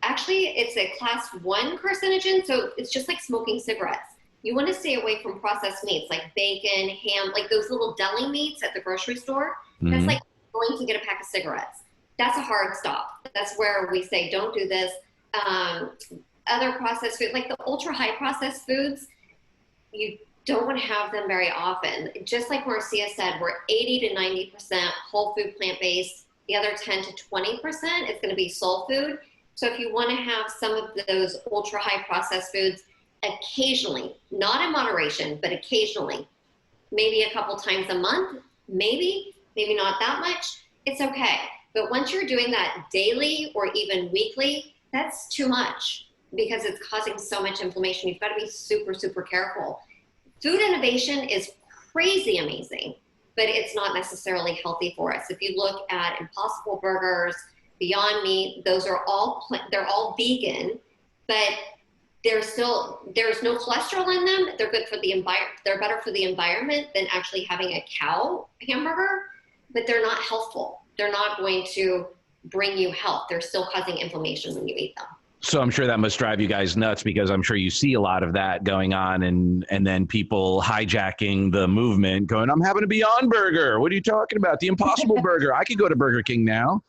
Actually, it's a class 1 carcinogen, so it's just like smoking cigarettes. You want to stay away from processed meats like bacon, ham, like those little deli meats at the grocery store. That's like going to get a pack of cigarettes. That's a hard stop. That's where we say, don't do this. Other processed food, like the ultra high processed foods, you don't want to have them very often. Just like Marzia said, we're 80 to 90% whole food plant-based. The other 10 to 20% is going to be soul food. So if you want to have some of those ultra high processed foods occasionally, not in moderation, but occasionally, maybe a couple times a month, maybe not that much, it's okay. But once you're doing that daily or even weekly, that's too much, because it's causing so much inflammation. You've got to be super, super careful. Food innovation is crazy amazing, but it's not necessarily healthy for us. If you look at Impossible Burgers, Beyond Meat, they're all vegan, but there's no cholesterol in them. They're good for the environment. They're better for the environment than actually having a cow hamburger, but they're not healthful. They're not going to bring you health. They're still causing inflammation when you eat them. So I'm sure that must drive you guys nuts, because I'm sure you see a lot of that going on, and then people hijacking the movement going, I'm having a Beyond Burger. What are you talking about? The Impossible Burger. I could go to Burger King now.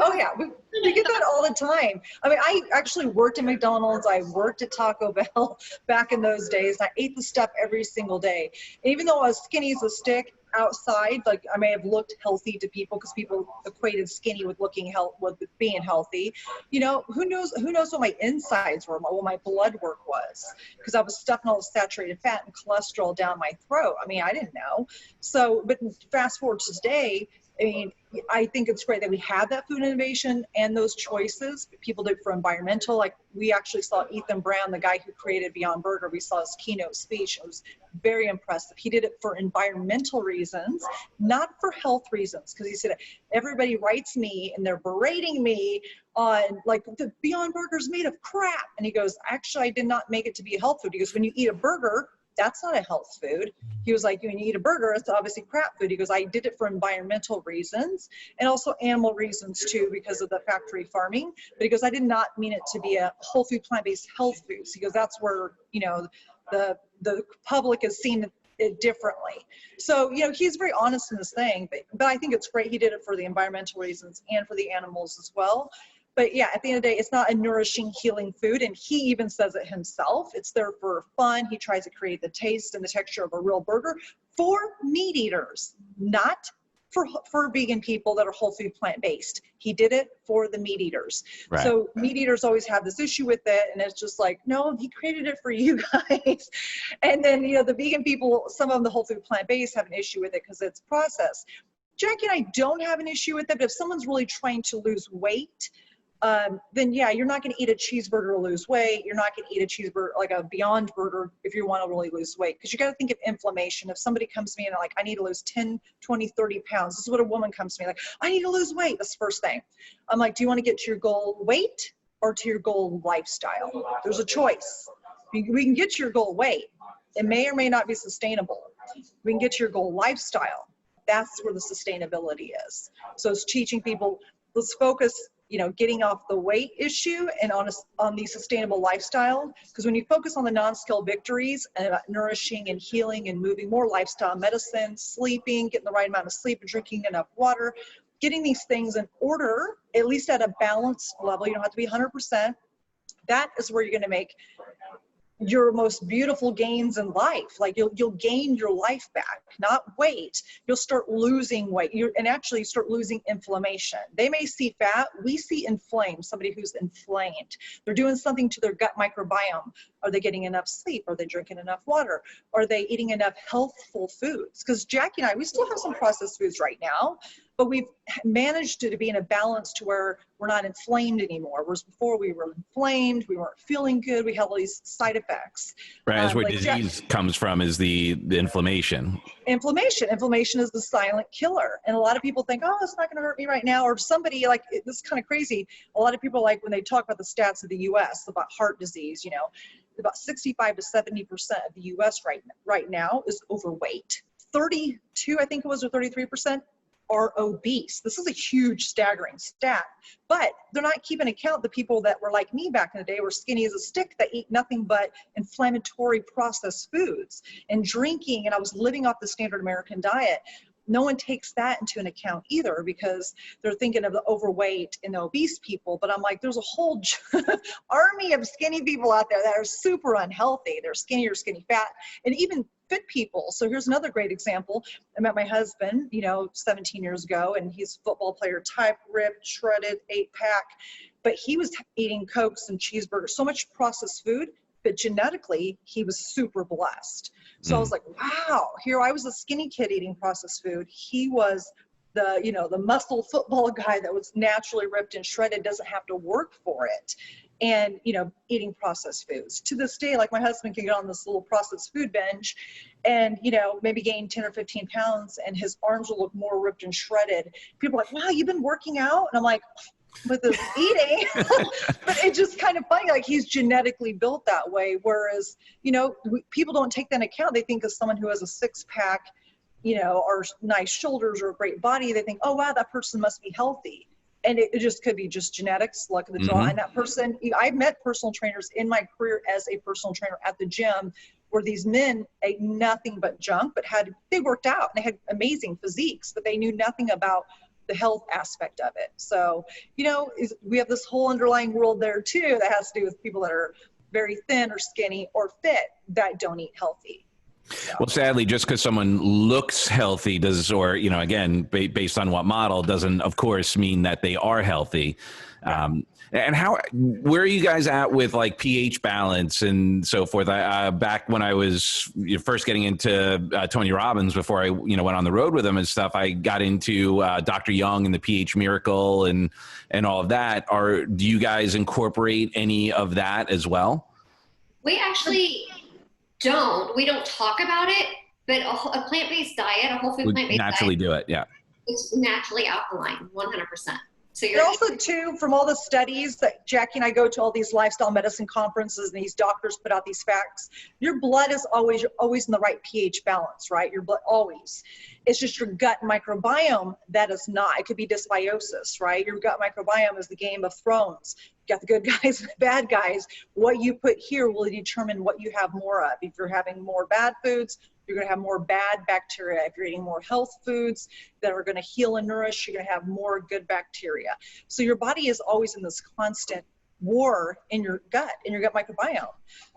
Oh yeah, we get that all the time. I mean, I actually worked at McDonald's. I worked at Taco Bell back in those days. I ate the stuff every single day. And even though I was skinny as a stick outside, like I may have looked healthy to people, because people equated skinny with with being healthy. You know, who knows what my insides were, what my blood work was, because I was stuffing all the saturated fat and cholesterol down my throat. I mean, I didn't know. So, but fast forward to today, I mean, I think it's great that we have that food innovation and those choices. People do it for environmental. Like we actually saw Ethan Brown, the guy who created Beyond Burger. We saw his keynote speech. It was very impressive. He did it for environmental reasons, not for health reasons. Because he said, everybody writes me and they're berating me on like the Beyond Burger's made of crap. And he goes, actually, I did not make it to be a health food. He goes, when you eat a burger, that's not a health food. He was like, when you eat a burger, it's obviously crap food. He goes, I did it for environmental reasons and also animal reasons too, because of the factory farming. But he goes, I did not mean it to be a whole food, plant-based health foods. He goes, that's where, you know, the public has seen it differently. So, you know, he's very honest in this thing, but I think it's great. He did it for the environmental reasons and for the animals as well. But yeah, at the end of the day, it's not a nourishing, healing food. And he even says it himself. It's there for fun. He tries to create the taste and the texture of a real burger for meat eaters, not for vegan people that are whole food plant-based. He did it for the meat eaters. Right. So meat eaters always have this issue with it. And it's just like, no, he created it for you guys. And then, you know, the vegan people, some of them, the whole food plant-based have an issue with it because it's processed. Jackie and I don't have an issue with it, but if someone's really trying to lose weight, then yeah, you're not going to eat a cheeseburger to lose weight. You're not going to eat a cheeseburger, like a Beyond Burger, if you want to really lose weight. Because you got to think of inflammation. If somebody comes to me and like, I need to lose 10, 20, 30 pounds. This is what a woman comes to me like, I need to lose weight. That's the first thing. I'm like, do you want to get to your goal weight or to your goal lifestyle? There's a choice. We can get to your goal weight. It may or may not be sustainable. We can get to your goal lifestyle. That's where the sustainability is. So it's teaching people, let's focus, you know, getting off the weight issue and on the sustainable lifestyle. Because when you focus on the non-skill victories and about nourishing and healing and moving more lifestyle medicine, sleeping, getting the right amount of sleep and drinking enough water, getting these things in order, at least at a balanced level, you don't have to be 100%. That is where you're going to make your most beautiful gains in life. Like you'll gain your life back, not weight. You'll start losing weight and actually start losing inflammation. They may see fat, we see inflamed, somebody who's inflamed. They're doing something to their gut microbiome. Are they getting enough sleep? Are they drinking enough water? Are they eating enough healthful foods? Because Jackie and I, we still have some processed foods right now, but we've managed to be in a balance to where we're not inflamed anymore. Whereas before we were inflamed, we weren't feeling good, we had all these side effects. Right, that's where like disease comes from, is the inflammation. Inflammation is the silent killer. And a lot of people think, oh, it's not gonna hurt me right now. Or somebody like, this is kind of crazy. A lot of people like when they talk about the stats of the US about heart disease, you know, about 65 to 70% of the US right now is overweight. 32, I think it was, or 33% are obese. This is a huge, staggering stat, but they're not keeping account the people that were like me back in the day, were skinny as a stick, that eat nothing but inflammatory processed foods and drinking, and I was living off the standard American diet. No one takes that into an account either, because they're thinking of the overweight and the obese people. But I'm like, there's a whole army of skinny people out there that are super unhealthy. They're skinny or skinny fat, and even fit people. So here's another great example. I met my husband, you know, 17 years ago, and he's a football player type, ripped, shredded, 8-pack, but he was eating Cokes and cheeseburgers, so much processed food, but genetically he was super blessed. So I was like, wow, here I was a skinny kid eating processed food. He was the, you know, the muscle football guy that was naturally ripped and shredded, doesn't have to work for it. And, you know, eating processed foods. To this day, like my husband can get on this little processed food binge and, you know, maybe gain 10 or 15 pounds and his arms will look more ripped and shredded. People are like, wow, you've been working out? And I'm like, with this eating, but it's just kind of funny, like he's genetically built that way. Whereas, you know, people don't take that into account. They think of someone who has a 6-pack, you know, or nice shoulders or a great body, they think, oh, wow, that person must be healthy. And it just could be just genetics, luck of the draw. And that person, I've met personal trainers in my career as a personal trainer at the gym, where these men ate nothing but junk, but they worked out and they had amazing physiques, but they knew nothing about the health aspect of it. So, you know, we have this whole underlying world there too that has to do with people that are very thin or skinny or fit that don't eat healthy. Well, sadly, just because someone looks healthy does, or, you know, again, based on what model, doesn't, of course, mean that they are healthy. And where are you guys at with like pH balance and so forth? Back when I was first getting into Tony Robbins, before I, went on the road with him and stuff, I got into Dr. Young and the pH Miracle and all of that. Do you guys incorporate any of that as well? We actually don't. We don't talk about it, but a plant-based diet, a whole food plant-based diet, naturally do it. Yeah. It's naturally alkaline, 100%. So you're also too, from all the studies that Jackie and I go to, all these lifestyle medicine conferences, and these doctors put out these facts, your blood is always in the right pH balance, right? Your blood always. It's just your gut microbiome that is not. It could be dysbiosis, right? Your gut microbiome is the Game of Thrones. You got the good guys and the bad guys. What you put here will determine what you have more of. If you're having more bad foods, you're going to have more bad bacteria. If you're eating more health foods that are going to heal and nourish, you're going to have more good bacteria. So your body is always in this constant war in your gut microbiome.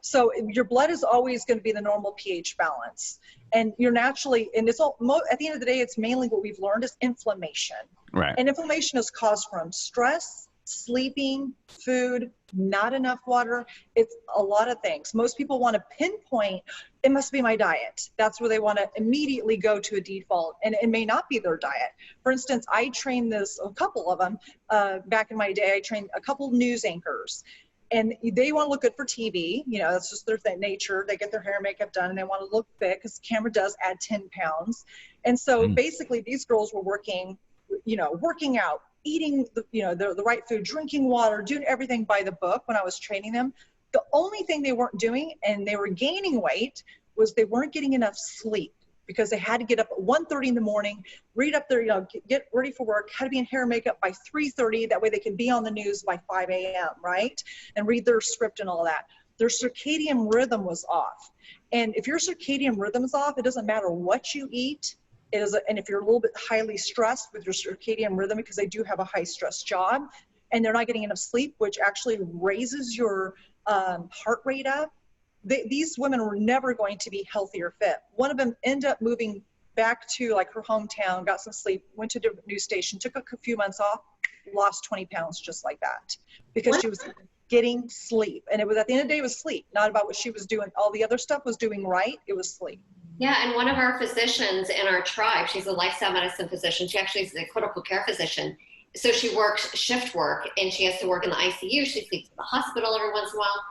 So your blood is always going to be the normal pH balance. And you're naturally, and it's all, at the end of the day, it's mainly what we've learned is inflammation. Right. And inflammation is caused from stress, sleeping, food, not enough water. It's a lot of things. Most people want to pinpoint, it must be my diet. That's where they want to immediately go to a default, and it may not be their diet. For instance, I trained a couple of them back in my day. I trained a couple of news anchors, and they want to look good for TV. That's just their nature. They get their hair and makeup done, and they want to look fit because the camera does add 10 pounds. And so basically these girls were working out, eating the right food, drinking water, doing everything by the book when I was training them. The only thing they weren't doing, and they were gaining weight, was they weren't getting enough sleep, because they had to get up at 1:30 in the morning, read up their, get ready for work, had to be in hair and makeup by 3:30. That way they could be on the news by 5 a.m., right? And read their script and all that. Their circadian rhythm was off. And if your circadian rhythm is off, it doesn't matter what you eat. And if you're a little bit highly stressed with your circadian rhythm, because they do have a high stress job, and they're not getting enough sleep, which actually raises your heart rate up, these women were never going to be healthy or fit. One of them ended up moving back to like her hometown, got some sleep, went to a different news station, took a few months off, lost 20 pounds just like that, because she was getting sleep. And it was, at the end of the day, it was sleep, not about what she was doing. All the other stuff was doing right. It was sleep. Yeah, and one of our physicians in our tribe, she's a lifestyle medicine physician. She actually is a critical care physician. So she works shift work, and she has to work in the ICU. She sleeps in the hospital every once in a while.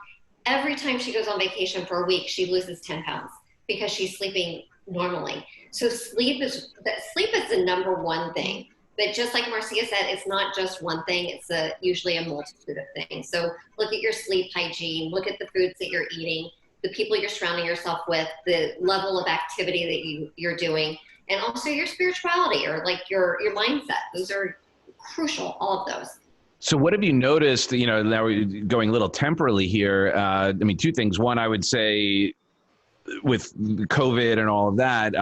Every time she goes on vacation for a week, she loses 10 pounds because she's sleeping normally. So sleep is the number one thing. But just like Marzia said, it's not just one thing. It's usually a multitude of things. So look at your sleep hygiene. Look at the foods that you're eating, the people you're surrounding yourself with, the level of activity that you're doing, and also your spirituality or like your mindset. Those are crucial, all of those. So what have you noticed, now we're going a little temporally here. Two things. One, I would say with COVID and all of that,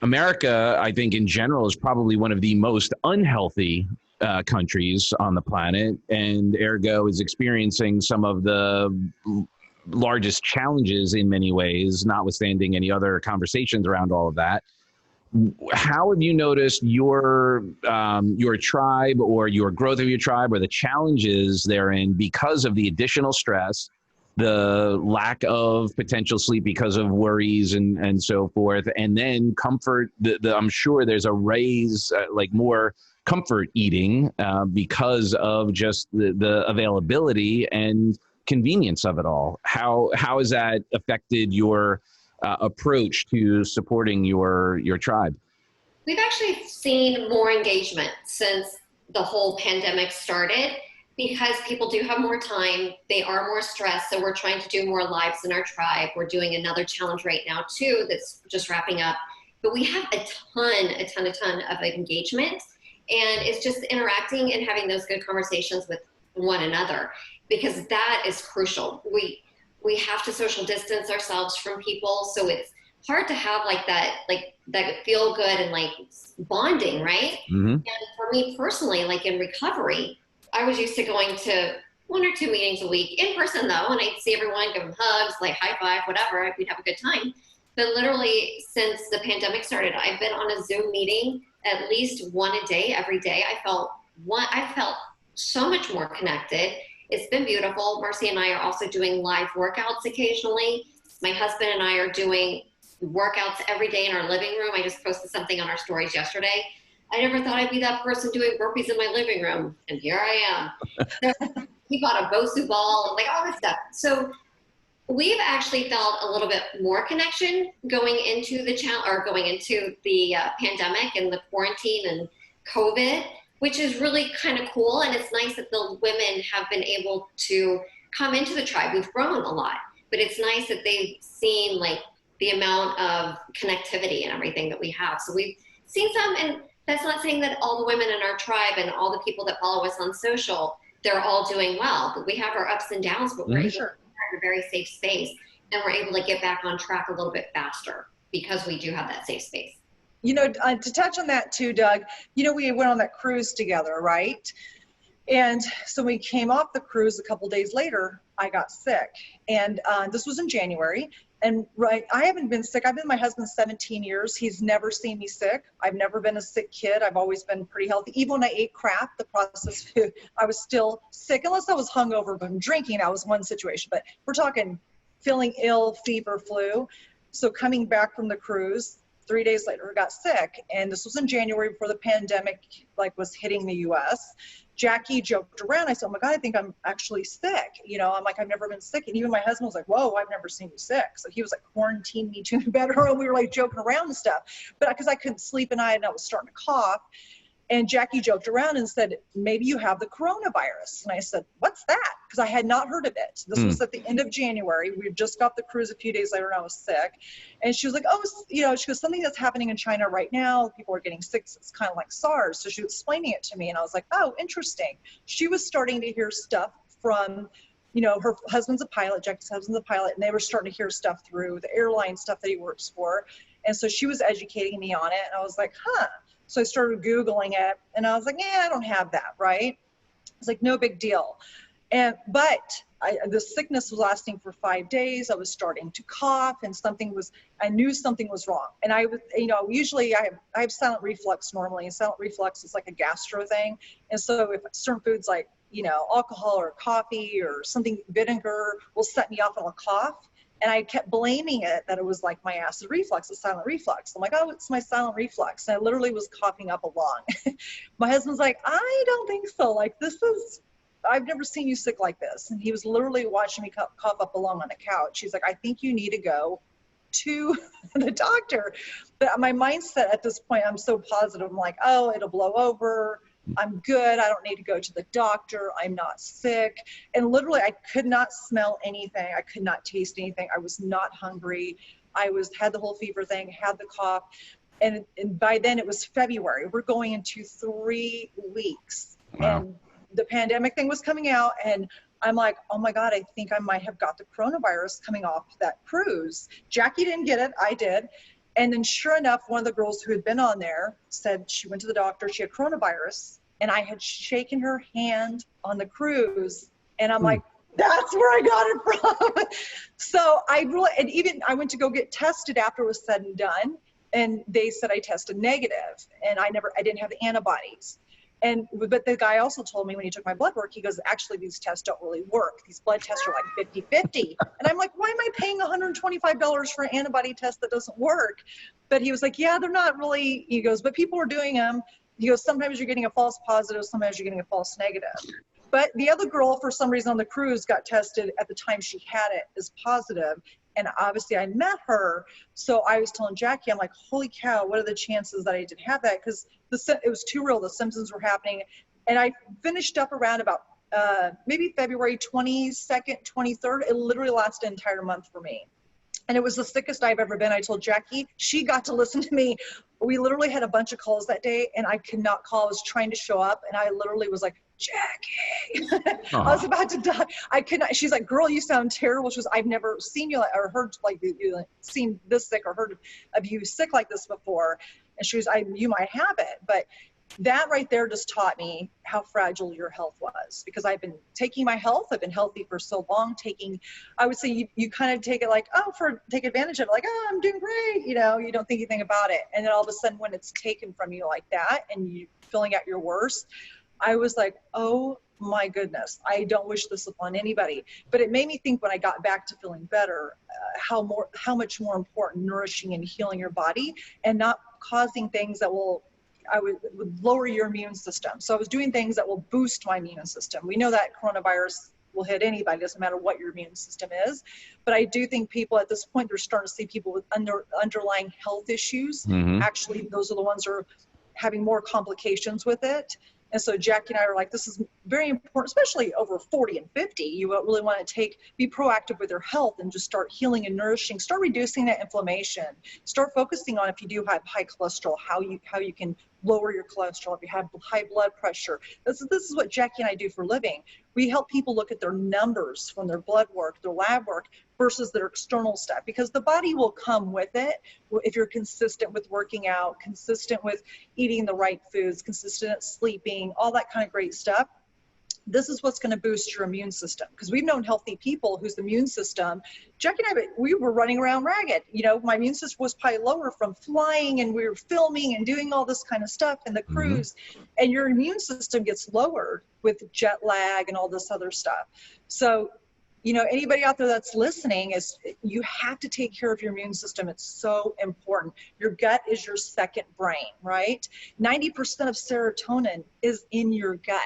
America, I think in general, is probably one of the most unhealthy countries on the planet, and ergo is experiencing some of the largest challenges in many ways, notwithstanding any other conversations around all of that. How have you noticed your tribe or your growth of your tribe or the challenges therein because of the additional stress, the lack of potential sleep because of worries and so forth, and then comfort? I'm sure there's a raise, more comfort eating because of just the availability and convenience of it all. How has that affected your approach to supporting your tribe? We've actually seen more engagement since the whole pandemic started, because people do have more time. They are more stressed. So we're trying to do more lives in our tribe. We're doing another challenge right now too that's just wrapping up. But we have a ton of engagement, and it's just interacting and having those good conversations with one another, because that is crucial. We have to social distance ourselves from people, so it's hard to have that feel good and bonding, right? Mm-hmm. And for me personally, in recovery, I was used to going to 1 or 2 meetings a week in person though, and I'd see everyone, give them hugs, high five, whatever. We'd have a good time. But literally since the pandemic started, I've been on a Zoom meeting at least one a day, every day. I felt so much more connected. It's been beautiful. Marcy and I are also doing live workouts occasionally. My husband and I are doing workouts every day in our living room. I just posted something on our stories yesterday. I never thought I'd be that person doing burpees in my living room, and here I am. So he bought a Bosu ball and like all this stuff. So we've actually felt a little bit more connection going into the pandemic and the quarantine and COVID, which is really kind of cool. And it's nice that the women have been able to come into the tribe. We've grown a lot, but it's nice that they've seen like the amount of connectivity and everything that we have. So we've seen some, and that's not saying that all the women in our tribe and all the people that follow us on social, they're all doing well, but we have our ups and downs, but we're able to in a very safe space, and we're able to get back on track a little bit faster because we do have that safe space. You know, to touch on that too, Doug, you know, we went on that cruise together, right? And so we came off the cruise a couple days later, I got sick. And this was in January. And I haven't been sick. I've been with my husband 17 years. He's never seen me sick. I've never been a sick kid. I've always been pretty healthy. Even when I ate crap, the processed food, I was still sick. Unless I was hungover, but drinking, I was one situation. But we're talking feeling ill, fever, flu. So coming back from the cruise, 3 days later, I got sick. And this was in January before the pandemic was hitting the US. Jackie joked around. I said, oh my God, I think I'm actually sick. You know, I'm like, I've never been sick. And even my husband was like, whoa, I've never seen you sick. So he was like, quarantine me to the bedroom. And we were like joking around and stuff. But because I couldn't sleep at night and I was starting to cough. And Jackie joked around and said, maybe you have the coronavirus. And I said, what's that? Because I had not heard of it. This was at the end of January. We just got the cruise a few days later and I was sick. And she was like, oh, you know, she goes, something that's happening in China right now. People are getting sick. It's kind of like SARS. So she was explaining it to me. And I was like, oh, interesting. She was starting to hear stuff from, you know, her husband's a pilot, Jackie's husband's a pilot, and they were starting to hear stuff through the airline stuff that he works for. And so she was educating me on it. And I was like, huh. So I started Googling it and I was like, yeah, I don't have that, right? It's like, no big deal. But the sickness was lasting for 5 days. I was starting to cough and I knew something was wrong. And I was, you know, usually I have silent reflux normally, and silent reflux is like a gastro thing. And so if certain foods like, you know, alcohol or coffee or something, vinegar will set me off and I'll cough. And I kept blaming it that it was like my acid reflux, the silent reflux. I'm like, oh, it's my silent reflux. And I literally was coughing up a lung. My husband's like, I don't think so. Like, I've never seen you sick like this. And he was literally watching me cough up a lung on the couch. He's like, I think you need to go to the doctor. But my mindset at this point, I'm so positive. I'm like, oh, it'll blow over. I'm good. I don't need to go to the doctor. I'm not sick. And literally, I could not smell anything. I could not taste anything. I was not hungry. Had the whole fever thing, had the cough. And by then it was February. We're going into 3 weeks. Wow. And the pandemic thing was coming out. And I'm like, oh my God, I think I might have got the coronavirus coming off that cruise. Jackie didn't get it. I did. And then sure enough, one of the girls who had been on there said she went to the doctor, she had coronavirus, and I had shaken her hand on the cruise. And I'm like, that's where I got it from. So I went to go get tested after it was said and done. And they said I tested negative, and I didn't have the antibodies. But the guy also told me when he took my blood work, he goes, actually, these tests don't really work. These blood tests are like 50-50. And I'm like, why am I paying $125 for an antibody test that doesn't work? But he was like, yeah, they're not really, he goes, but people are doing them. He goes, sometimes you're getting a false positive, sometimes you're getting a false negative. But the other girl, for some reason on the cruise, got tested at the time she had it as positive. And obviously I met her. So I was telling Jackie, I'm like, holy cow, what are the chances that I did have that? Because it was too real. The symptoms were happening. And I finished up around about maybe February 22nd, 23rd. It literally lasted an entire month for me. And it was the sickest I've ever been. I told Jackie, she got to listen to me. We literally had a bunch of calls that day and I could not call. I was trying to show up and I literally was like, Jackie, I was about to die. I could not. She's like, girl, you sound terrible. She was, I've never seen you or heard like you seen this sick or heard of you sick like this before. And she was, you might have it. But that right there just taught me how fragile your health was, because I've been taking my health. I've been healthy for so long, I would say you kind of take it like, take advantage of it. Like, I'm doing great. You know, you don't think anything about it. And then all of a sudden when it's taken from you like that and you feeling at your worst, I was like, oh my goodness, I don't wish this upon anybody. But it made me think when I got back to feeling better, how much more important nourishing and healing your body and not causing things that would lower your immune system. So I was doing things that will boost my immune system. We know that coronavirus will hit anybody, doesn't matter what your immune system is. But I do think people at this point, they're starting to see people with underlying health issues. Actually, those are the ones who are having more complications with it. And so Jacque and I are like, this is very important, especially over 40 and 50. You really want to be proactive with your health and just start healing and nourishing, start reducing that inflammation, start focusing on if you do have high cholesterol, how you can lower your cholesterol, if you have high blood pressure. This is what Jacque and I do for a living. We help people look at their numbers from their blood work, their lab work, versus their external stuff, because the body will come with it if you're consistent with working out, consistent with eating the right foods, consistent at sleeping, all that kind of great stuff. This is what's going to boost your immune system, because we've known healthy people whose immune system, Jacque and I, we were running around ragged. You know, my immune system was probably lower from flying, and we were filming and doing all this kind of stuff in the cruise, and your immune system gets lowered with jet lag and all this other stuff. So, you know, anybody out there that's listening, you have to take care of your immune system. It's so important. Your gut is your second brain, right? 90% of serotonin is in your gut.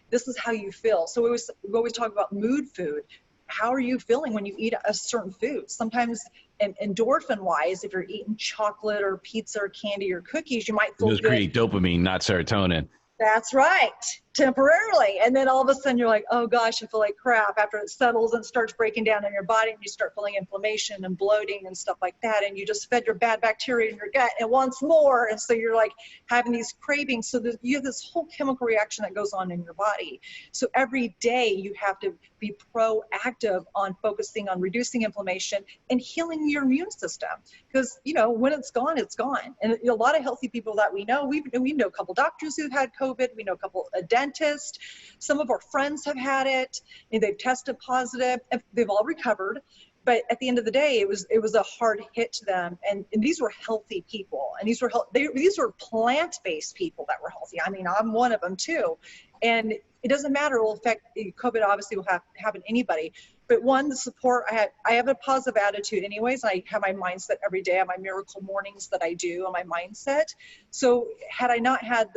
This is how you feel. So we always talk about mood food. How are you feeling when you eat a certain food? Sometimes endorphin-wise, if you're eating chocolate or pizza or candy or cookies, you might feel good. Those create dopamine, not serotonin. That's right, temporarily. And then all of a sudden you're like, oh gosh, I feel like crap, after it settles and starts breaking down in your body, and you start feeling inflammation and bloating and stuff like that. And you just fed your bad bacteria in your gut and wants more. And so you're like having these cravings. So that you have this whole chemical reaction that goes on in your body. So every day you have to be proactive on focusing on reducing inflammation and healing your immune system. Because, you know, when it's gone, it's gone. And a lot of healthy people that we know a couple doctors who've had COVID. We know a dentist. Some of our friends have had it, and they've tested positive. They've all recovered. But at the end of the day, it was a hard hit to them. And these were healthy people. And these were plant-based people that were healthy. I mean, I'm one of them too. And it doesn't matter. It will affect, COVID obviously will happen to anybody. But one, the support, I have a positive attitude anyways. I have my mindset every day. I have my miracle mornings that I do on my mindset. So had I not had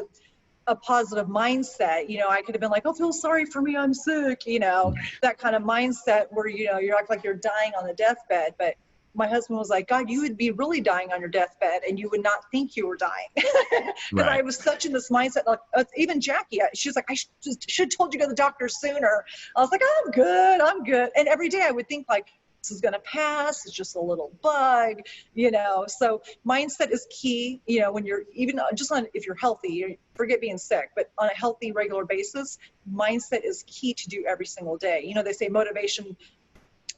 a positive mindset, you know, I could have been like, oh, feel sorry for me, I'm sick, you know, that kind of mindset where, you know, you act like you're dying on the deathbed. But my husband was like, God, you would be really dying on your deathbed and you would not think you were dying. Because I was such in this mindset. Like, even Jackie, she was like, I should have told you to go to the doctor sooner. I was like, I'm good. And every day I would think like, this is going to pass. It's just a little bug, you know. So mindset is key, you know, when you're even just on, if you're healthy, you forget being sick, but on a healthy, regular basis, mindset is key to do every single day. You know, they say motivation,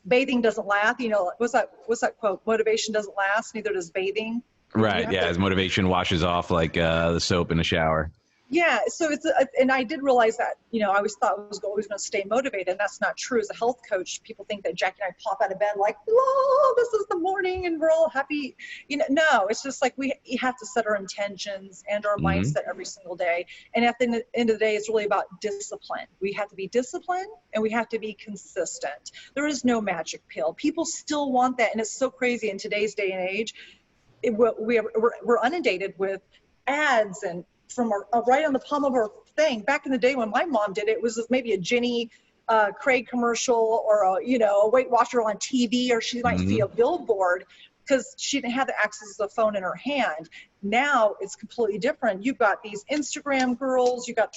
bathing doesn't last. You know, what's that quote? Motivation doesn't last, neither does bathing. Right. Yeah. As motivation washes off like the soap in the shower. Yeah, so and I did realize that, you know, I always thought I was always going to stay motivated, and that's not true. As a health coach, people think that Jacque and I pop out of bed like, oh, this is the morning and we're all happy. You know, no, it's just like we have to set our intentions and our mindset every single day. And at the end of the day, it's really about discipline. We have to be disciplined and we have to be consistent. There is no magic pill. People still want that, and it's so crazy in today's day and age. We're inundated with ads and from right on the palm of our thing. Back in the day when my mom did it, it was maybe a Jenny Craig commercial or a Weight Watcher on TV, or she might see a billboard because she didn't have the access to the phone in her hand. Now it's completely different. You've got these Instagram girls, you got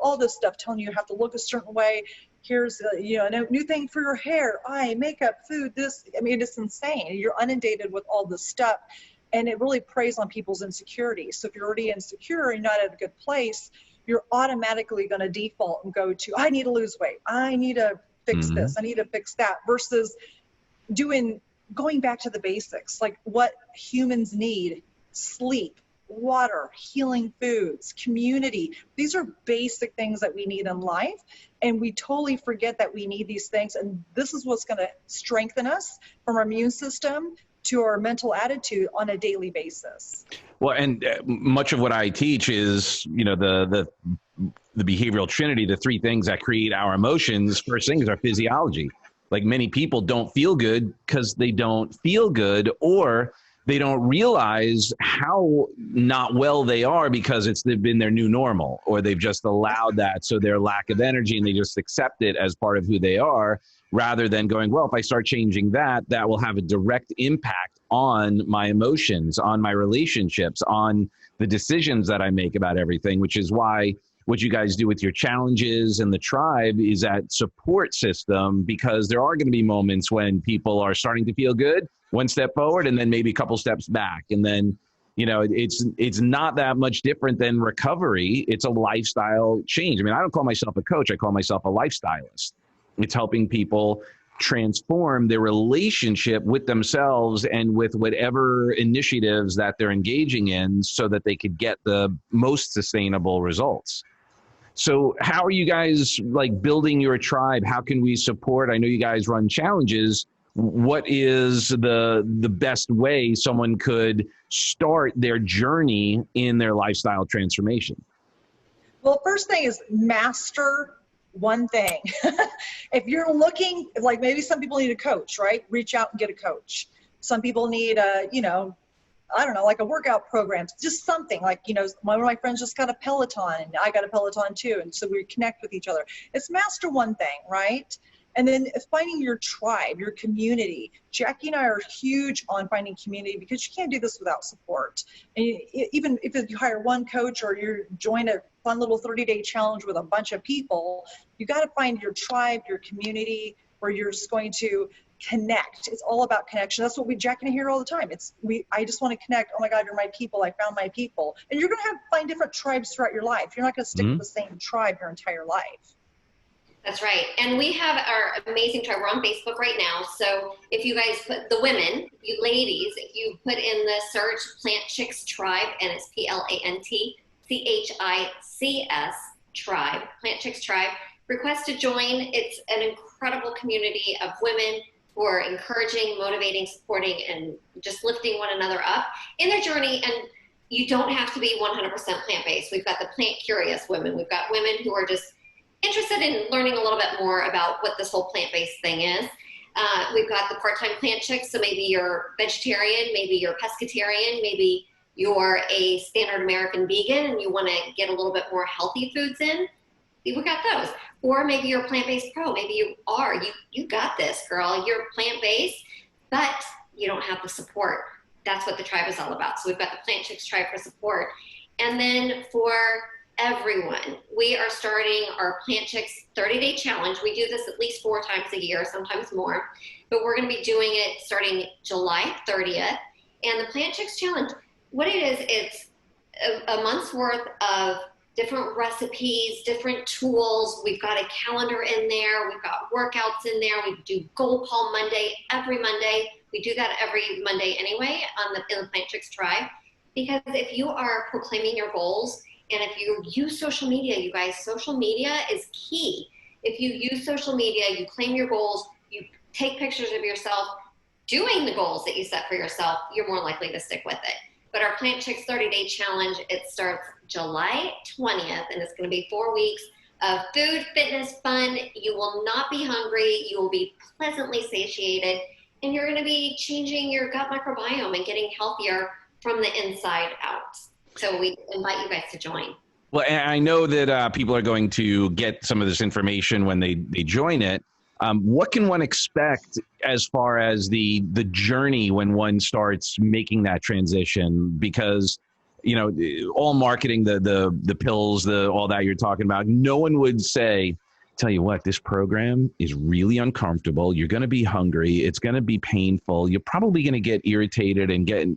all this stuff telling you have to look a certain way. Here's a new thing for your hair, eye, makeup, food, this. I mean, it's insane. You're inundated with all this stuff. And it really preys on people's insecurities. So if you're already insecure and you're not at a good place, you're automatically going to default and go to, I need to lose weight. I need to fix this. I need to fix that, versus going back to the basics, like what humans need: sleep, water, healing foods, community. These are basic things that we need in life. And we totally forget that we need these things. And this is what's going to strengthen us from our immune system to our mental attitude on a daily basis. Well, and much of what I teach is, you know, the behavioral trinity, the three things that create our emotions. First thing is our physiology. Like, many people don't feel good because they don't feel good, or they don't realize how not well they are because they've been their new normal, or they've just allowed that. So their lack of energy, and they just accept it as part of who they are, rather than going, well, if I start changing that, that will have a direct impact on my emotions, on my relationships, on the decisions that I make about everything, which is why what you guys do with your challenges and the tribe is that support system, because there are going to be moments when people are starting to feel good, one step forward, and then maybe a couple steps back. And then, you know, it's not that much different than recovery. It's a lifestyle change. I mean, I don't call myself a coach. I call myself a lifestylist. It's helping people transform their relationship with themselves and with whatever initiatives that they're engaging in so that they could get the most sustainable results. So how are you guys like building your tribe? How can we support? I know you guys run challenges. What is the best way someone could start their journey in their lifestyle transformation? Well, first thing is master one thing. If you're looking, like, maybe some people need a coach, right? Reach out and get a coach. Some people need a, you know, I don't know, like a workout program, just something like, you know, one of my friends just got a Peloton and I got a Peloton too. And so we connect with each other. It's master one thing, right? And then finding your tribe, your community. Jackie and I are huge on finding community because you can't do this without support. And even if you hire one coach or you join a fun little 30-day challenge with a bunch of people, you got to find your tribe, your community, where you're just going to connect. It's all about connection. That's what Jackie and I hear all the time. I just want to connect. Oh my God, you're my people. I found my people. And you're going to find different tribes throughout your life. You're not going to stick with the same tribe your entire life. That's right. And we have our amazing tribe. We're on Facebook right now. So if you guys put the women, you ladies, if you put in the search Plant Chics Tribe, and it's PLANTCHICS Tribe, Plant Chics Tribe, request to join. It's an incredible community of women who are encouraging, motivating, supporting, and just lifting one another up in their journey. And you don't have to be 100% plant-based. We've got the plant-curious women. We've got women who are just interested in learning a little bit more about what this whole plant-based thing is. We've got the part-time plant chicks, so maybe you're vegetarian, maybe you're pescatarian, maybe you're a standard American vegan and you want to get a little bit more healthy foods in. We got those. Or maybe you're a plant-based pro. Maybe you got this, girl. You're plant-based, but you don't have the support. That's what the tribe is all about. So we've got the Plant Chics Tribe for support. And then for everyone, we are starting our Plant Chics 30-day challenge. We do this at least 4 times a year, sometimes more, but we're going to be doing it starting July 30th. And the Plant Chics challenge, what it is, it's a month's worth of different recipes, different tools. We've got a calendar in there. We've got workouts in there. We do Goal Call Monday every Monday. We do that every Monday anyway in the Plant Chics Tribe, because if you are proclaiming your goals, and if you use social media, you guys, social media is key. If you use social media, you claim your goals, you take pictures of yourself doing the goals that you set for yourself, you're more likely to stick with it. But our Plant Chics 30-day challenge, it starts July 20th, and it's going to be 4 weeks of food, fitness, fun. You will not be hungry. You will be pleasantly satiated, and you're going to be changing your gut microbiome and getting healthier from the inside out. So we invite you guys to join. Well, and I know that people are going to get some of this information when they join it. What can one expect as far as the journey when one starts making that transition? Because, you know, all marketing, the pills, all that you're talking about, no one would say, tell you what, this program is really uncomfortable. You're going to be hungry. It's going to be painful. You're probably going to get irritated and get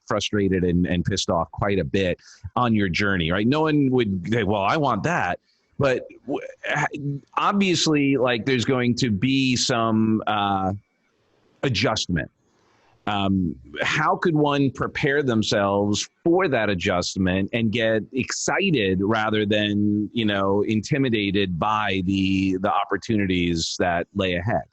frustrated and pissed off quite a bit on your journey, right? No one would say, well, I want that. But obviously, like, there's going to be some adjustment. how could one prepare themselves for that adjustment and get excited rather than, intimidated by the opportunities that lay ahead?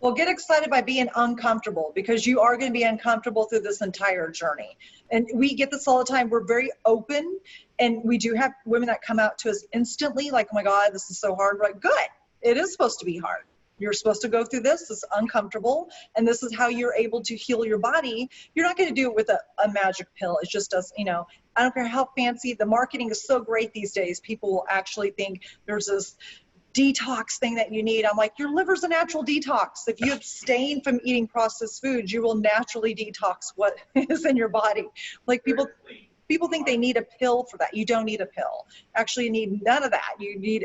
Well, get excited by being uncomfortable, because you are going to be uncomfortable through this entire journey. And we get this all the time. We're very open, and we do have women that come out to us instantly like, oh my God, this is so hard. We're like, good. It is supposed to be hard. You're supposed to go through this. It's uncomfortable. And this is how you're able to heal your body. You're not going to do it with a magic pill. It's just us, I don't care how fancy. The marketing is so great these days. People will actually think there's this detox thing that you need. I'm like, your liver's a natural detox. If you abstain from eating processed foods, you will naturally detox what is in your body. Like people think they need a pill for that. You don't need a pill. Actually, you need none of that. You need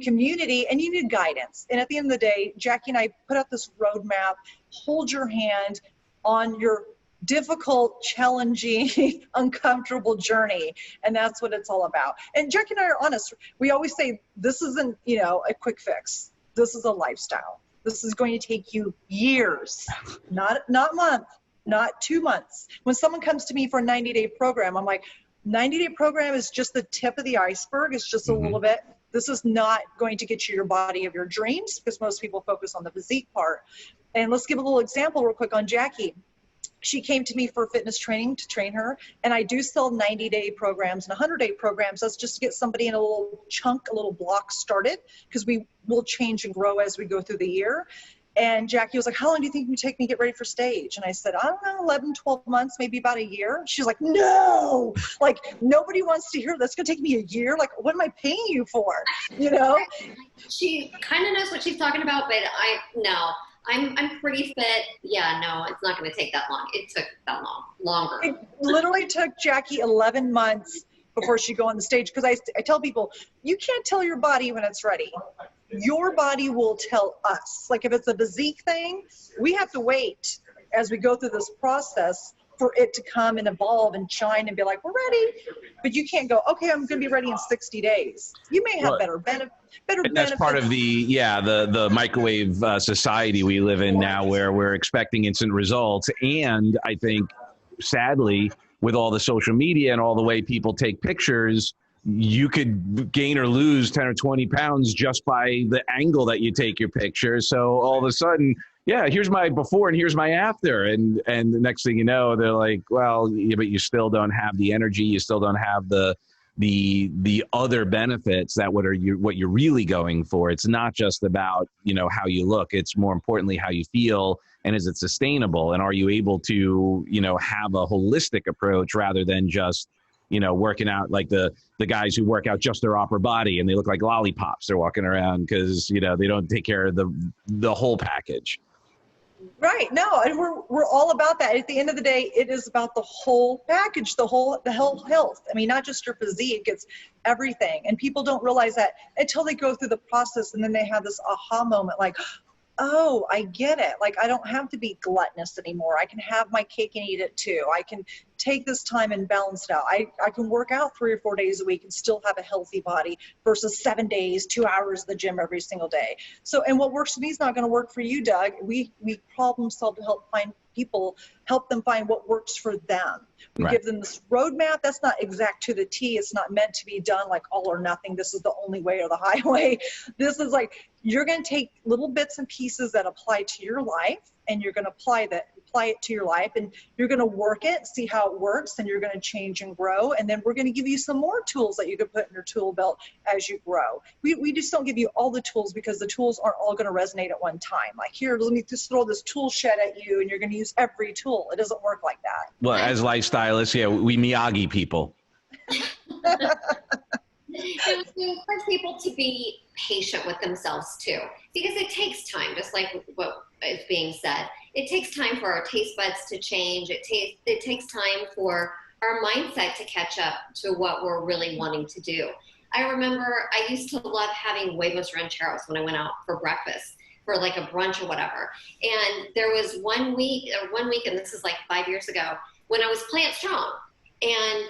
community, and you need guidance. And at the end of the day, Jackie and I put out this roadmap. Hold your hand on your difficult, challenging, uncomfortable journey. And that's what it's all about. And Jackie and I are honest. We always say, this isn't, a quick fix. This is a lifestyle. This is going to take you years, not month, not 2 months. When someone comes to me for a 90-day program, I'm like, 90-day program is just the tip of the iceberg. It's just a little bit. This is not going to get you your body of your dreams, because most people focus on the physique part. And let's give a little example real quick on Jackie. She came to me for fitness training to train her, and I do sell 90-day programs and 100-day programs. That's just to get somebody in a little chunk, a little block started, because we will change and grow as we go through the year. And Jackie was like, how long do you think it would take me to get ready for stage? And I said, I don't know, 11, 12 months, maybe about a year. She's like, no, like nobody wants to hear that's going to take me a year. Like, what am I paying you for? She kind of knows what she's talking about, but no. I'm pretty fit. Yeah, no, it's not going to take that long. It took that longer. It literally took Jackie 11 months before she go on the stage, because I tell people, you can't tell your body when it's ready. Your body will tell us. Like if it's a physique thing, we have to wait as we go through this process for it to come and evolve and shine and be like, we're ready. But you can't go, okay, I'm going to be ready in 60 days. You may have better benefits. That's part of the microwave society we live in now, where we're expecting instant results. And I think, sadly, with all the social media and all the way people take pictures, you could gain or lose 10 or 20 pounds just by the angle that you take your picture. So all of a sudden, yeah, here's my before and here's my after. And the next thing you know, they're like, well, yeah, but you still don't have the energy. You still don't have the other benefits that what you're really going for. It's not just about, how you look. It's more importantly how you feel, and is it sustainable? And are you able to, have a holistic approach rather than just, working out like the guys who work out just their upper body and they look like lollipops. They're walking around because, they don't take care of the whole package. Right. No, and we're all about that. At the end of the day, it is about the whole package, the whole health. I mean, not just your physique, it's everything. And people don't realize that until they go through the process, and then they have this aha moment like, oh, I get it. Like, I don't have to be gluttonous anymore. I can have my cake and eat it too. I can take this time and balance it out. I can work out 3 or 4 days a week and still have a healthy body versus 7 days, 2 hours at the gym every single day. So, and what works for me is not going to work for you, Doug. We problem solve to help them find what works for them. We give them this roadmap. That's not exact to the T. It's not meant to be done like all or nothing. This is the only way or the highway. This is like, you're going to take little bits and pieces that apply to your life, and you're going to apply it to your life, and you're going to work it, see how it works, and you're going to change and grow. And then we're going to give you some more tools that you can put in your tool belt as you grow. We just don't give you all the tools, because the tools aren't all going to resonate at one time. Like, here, let me just throw this tool shed at you and you're going to use every tool. It doesn't work like that. Well, as lifestylists, yeah, we Miyagi people. It was encourage people to be patient with themselves too, because it takes time, just like what is being said. It takes time for our taste buds to change. It takes time for our mindset to catch up to what we're really wanting to do. I remember I used to love having huevos rancheros when I went out for breakfast, for like a brunch or whatever. And there was one week, and this is like 5 years ago, when I was plant strong. And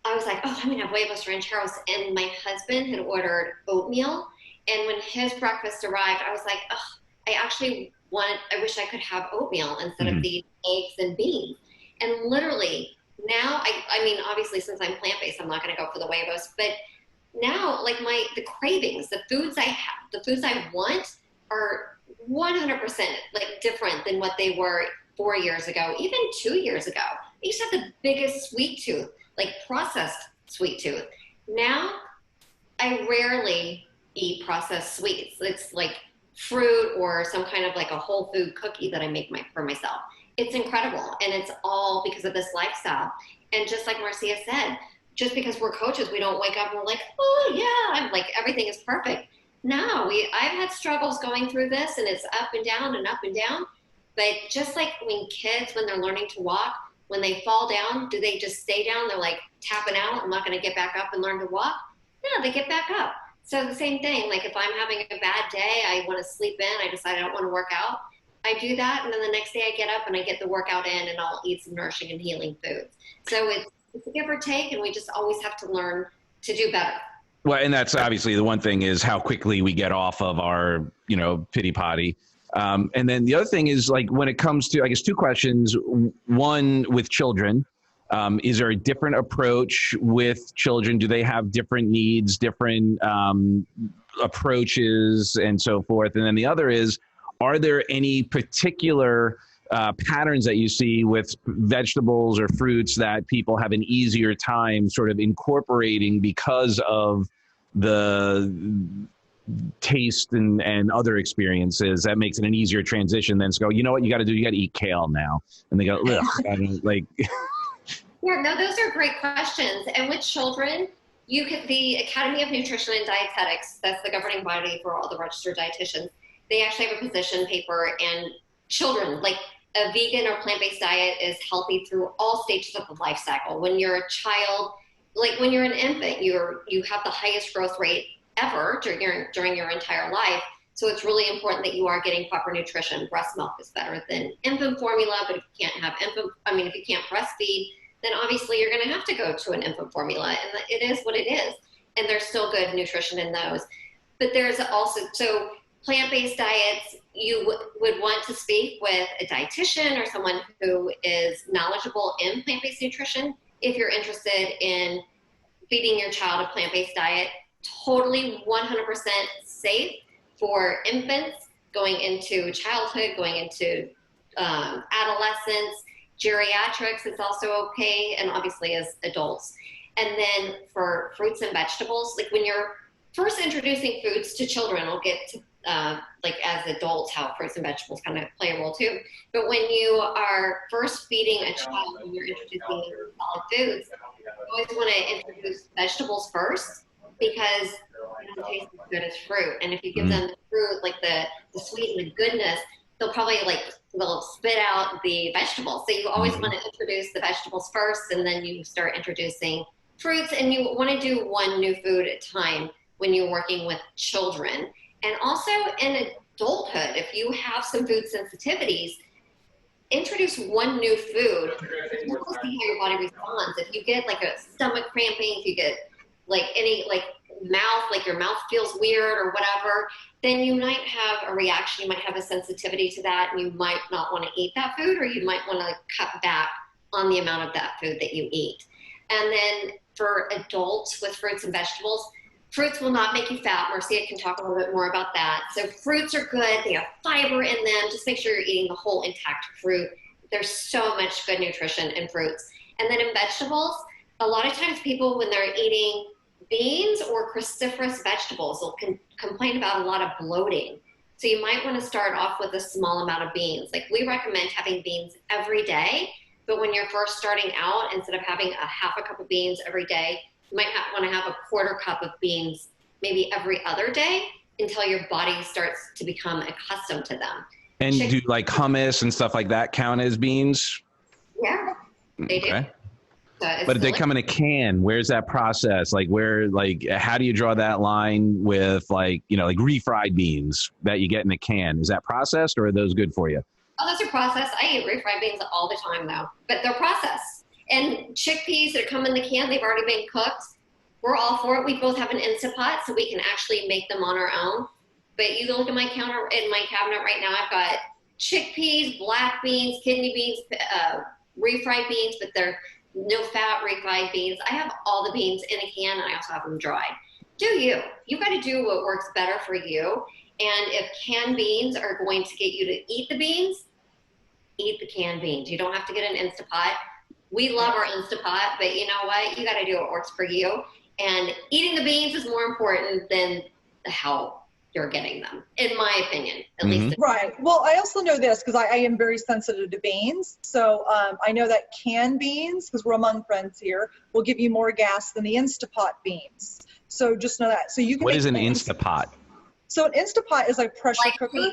I was like, oh, I'm going to have huevos rancheros. And my husband had ordered oatmeal. And when his breakfast arrived, I was like, oh, I wish I could have oatmeal instead of these eggs and beans. And literally now, I mean, obviously since I'm plant-based, I'm not going to go for the huevos, but now like the cravings, the foods I want are 100% like different than what they were 4 years ago, even 2 years ago. I used to have the biggest sweet tooth, like processed sweet tooth. Now I rarely eat processed sweets. It's like fruit or some kind of like a whole food cookie that I make for myself. It's incredible. And it's all because of this lifestyle. And just like Marzia said, just because we're coaches, we don't wake up and we're like, oh yeah, I'm like, everything is perfect. No, I've had struggles going through this, and it's up and down and up and down. But just like when kids, when they're learning to walk, when they fall down, do they just stay down? They're like tapping out, I'm not going to get back up and learn to walk. No, they get back up. So the same thing, like if I'm having a bad day, I want to sleep in, I decide I don't want to work out, I do that, and then the next day I get up and I get the workout in, and I'll eat some nourishing and healing foods. So it's a give or take, and we just always have to learn to do better. Well, and that's obviously the one thing is how quickly we get off of our, pity potty. And then the other thing is like when it comes to, I guess, two questions. One with children, is there a different approach with children? Do they have different needs, different approaches and so forth? And then the other is, are there any particular patterns that you see with vegetables or fruits that people have an easier time sort of incorporating because of the taste and other experiences that makes it an easier transition than to go, you know what you got to do? You got to eat kale now. And they go, ugh, I don't like. Yeah, no, those are great questions. And with children, the Academy of Nutrition and Dietetics, that's the governing body for all the registered dietitians, they actually have a position paper, and children, like a vegan or plant-based diet is healthy through all stages of the life cycle. When you're a child, like when you're an infant, you have the highest growth rate ever during your entire life. So it's really important that you are getting proper nutrition. Breast milk is better than infant formula, but if you can't breastfeed, then obviously you're going to have to go to an infant formula, and it is what it is. And there's still good nutrition in those. But there's also, so plant-based diets, you would want to speak with a dietitian or someone who is knowledgeable in plant-based nutrition if you're interested in feeding your child a plant-based diet. Totally 100% safe for infants, going into childhood, going into adolescence. Geriatrics is also okay, and obviously as adults. And then for fruits and vegetables, like when you're first introducing foods to children, we'll get to like as adults how fruits and vegetables kind of play a role too. But when you are first feeding a child and you're introducing solid foods, you always want to introduce vegetables first, because they don't taste as good as fruit. And if you give them the fruit, like the sweet and the goodness, they'll spit out the vegetables. So you always want to introduce the vegetables first, and then you start introducing fruits. And you want to do one new food at a time when you're working with children. And also in adulthood, if you have some food sensitivities, introduce one new food. We'll see how your body responds. If you get like a stomach cramping, if you get like any mouth, like your mouth feels weird or whatever, then you might have a reaction. You might have a sensitivity to that, and you might not want to eat that food, or you might want to cut back on the amount of that food that you eat. And then for adults with fruits and vegetables, fruits will not make you fat. Marzia can talk a little bit more about that. So fruits are good. They have fiber in them. Just make sure you're eating the whole intact fruit. There's so much good nutrition in fruits. And then in vegetables, a lot of times people, when they're eating beans or cruciferous vegetables, will complain about a lot of bloating. So you might want to start off with a small amount of beans. Like we recommend having beans every day, but when you're first starting out, instead of having a half a cup of beans every day, you might want to have a quarter cup of beans maybe every other day until your body starts to become accustomed to them. And do like hummus and stuff like that count as beans? Yeah, they do. But if they come in a can, where's that process? Like how do you draw that line with like refried beans that you get in a can? Is that processed, or are those good for you? Oh, those are processed. I eat refried beans all the time though, but they're processed. And chickpeas that come in the can, they've already been cooked. We're all for it. We both have an Instant Pot, so we can actually make them on our own. But you look at my counter in my cabinet right now, I've got chickpeas, black beans, kidney beans, refried beans, but they're no fat refried beans. I have all the beans in a can, and I also have them dried. Do you? You got to do what works better for you. And if canned beans are going to get you to eat the beans, eat the canned beans. You don't have to get an Instapot. We love our Instapot, but you know what? You got to do what works for you. And eating the beans is more important than how you're getting them, in my opinion, at least. Right. Well, I also know this because I am very sensitive to beans. So I know that canned beans, because we're among friends here, will give you more gas than the Instapot beans. So just know that. So you can. What is an Instapot? So an Instapot is a pressure cooker.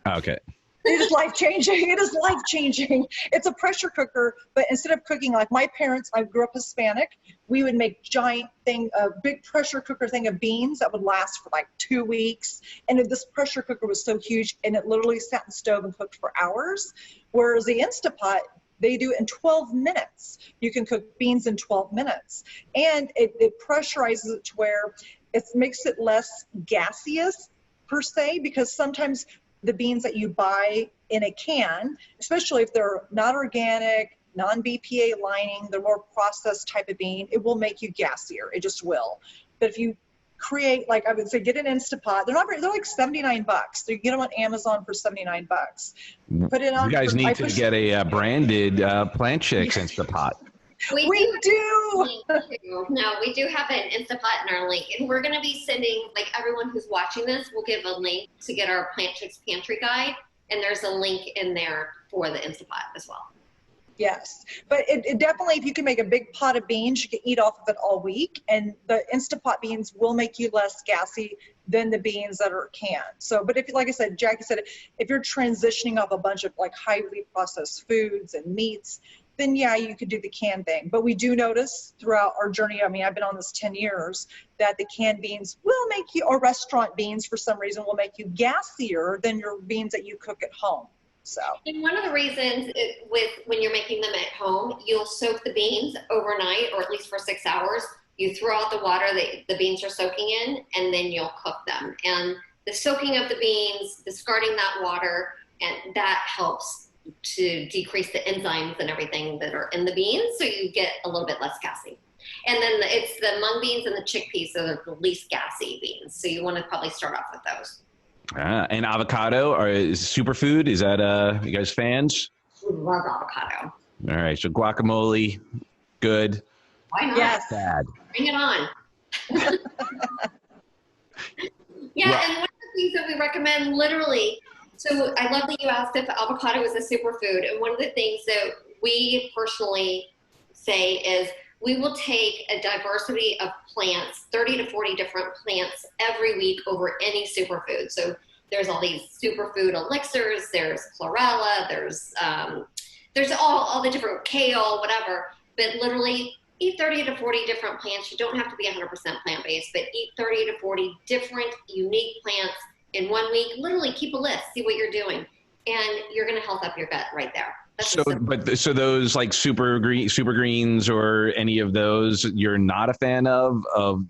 Okay. It is life-changing. It is life-changing. It's a pressure cooker, but instead of cooking like my parents, I grew up Hispanic, we would make a big pressure cooker thing of beans that would last for like 2 weeks. And this pressure cooker was so huge, and it literally sat in the stove and cooked for hours. Whereas the Instapot, they do it in 12 minutes. You can cook beans in 12 minutes. And it pressurizes it to where it makes it less gaseous per se, because sometimes the beans that you buy in a can, especially if they're not organic, non-BPA lining, they're more processed type of bean, it will make you gassier. It just will. But if you create, like I would say, get an Instapot. They're like $79. You get them on Amazon for $79. Put it on. You guys need to get a branded Plant Chics Instapot. We do. No, we do have an Instapot in our link, and we're going to be sending, like, everyone who's watching this, we'll give a link to get our Plant Chics Pantry Guide, and there's a link in there for the Instapot as well. Yes, but it definitely, if you can make a big pot of beans, you can eat off of it all week, and the Instapot beans will make you less gassy than the beans that are canned. So, but if, like I said, Jackie said, if you're transitioning off a bunch of like highly processed foods and meats, then yeah, you could do the canned thing. But we do notice throughout our journey, I mean, I've been on this 10 years, that the canned beans will make you, or restaurant beans for some reason, will make you gassier than your beans that you cook at home. So. And one of the reasons when you're making them at home, you'll soak the beans overnight, or at least for 6 hours. You throw out the water that the beans are soaking in, and then you'll cook them. And the soaking of the beans, discarding that water, and that helps to decrease the enzymes and everything that are in the beans, so you get a little bit less gassy. And then it's the mung beans and the chickpeas that are the least gassy beans, so you want to probably start off with those. And avocado is superfood. Is that you guys fans? We love avocado. All right, so guacamole, good. Why not? Yes. Bad. Bring it on. Yeah, well, and one of the things that we recommend, literally, so I love that you asked if avocado is a superfood, and one of the things that we personally say is we will take a diversity of plants, 30 to 40 different plants every week over any superfood. So there's all these superfood elixirs, there's chlorella, there's all the different kale, whatever, but literally eat 30 to 40 different plants. You don't have to be 100% plant-based, but eat 30 to 40 different unique plants in 1 week. Literally keep a list, see what you're doing, and you're going to health up your gut right there. So those like super greens or any of those, you're not a fan of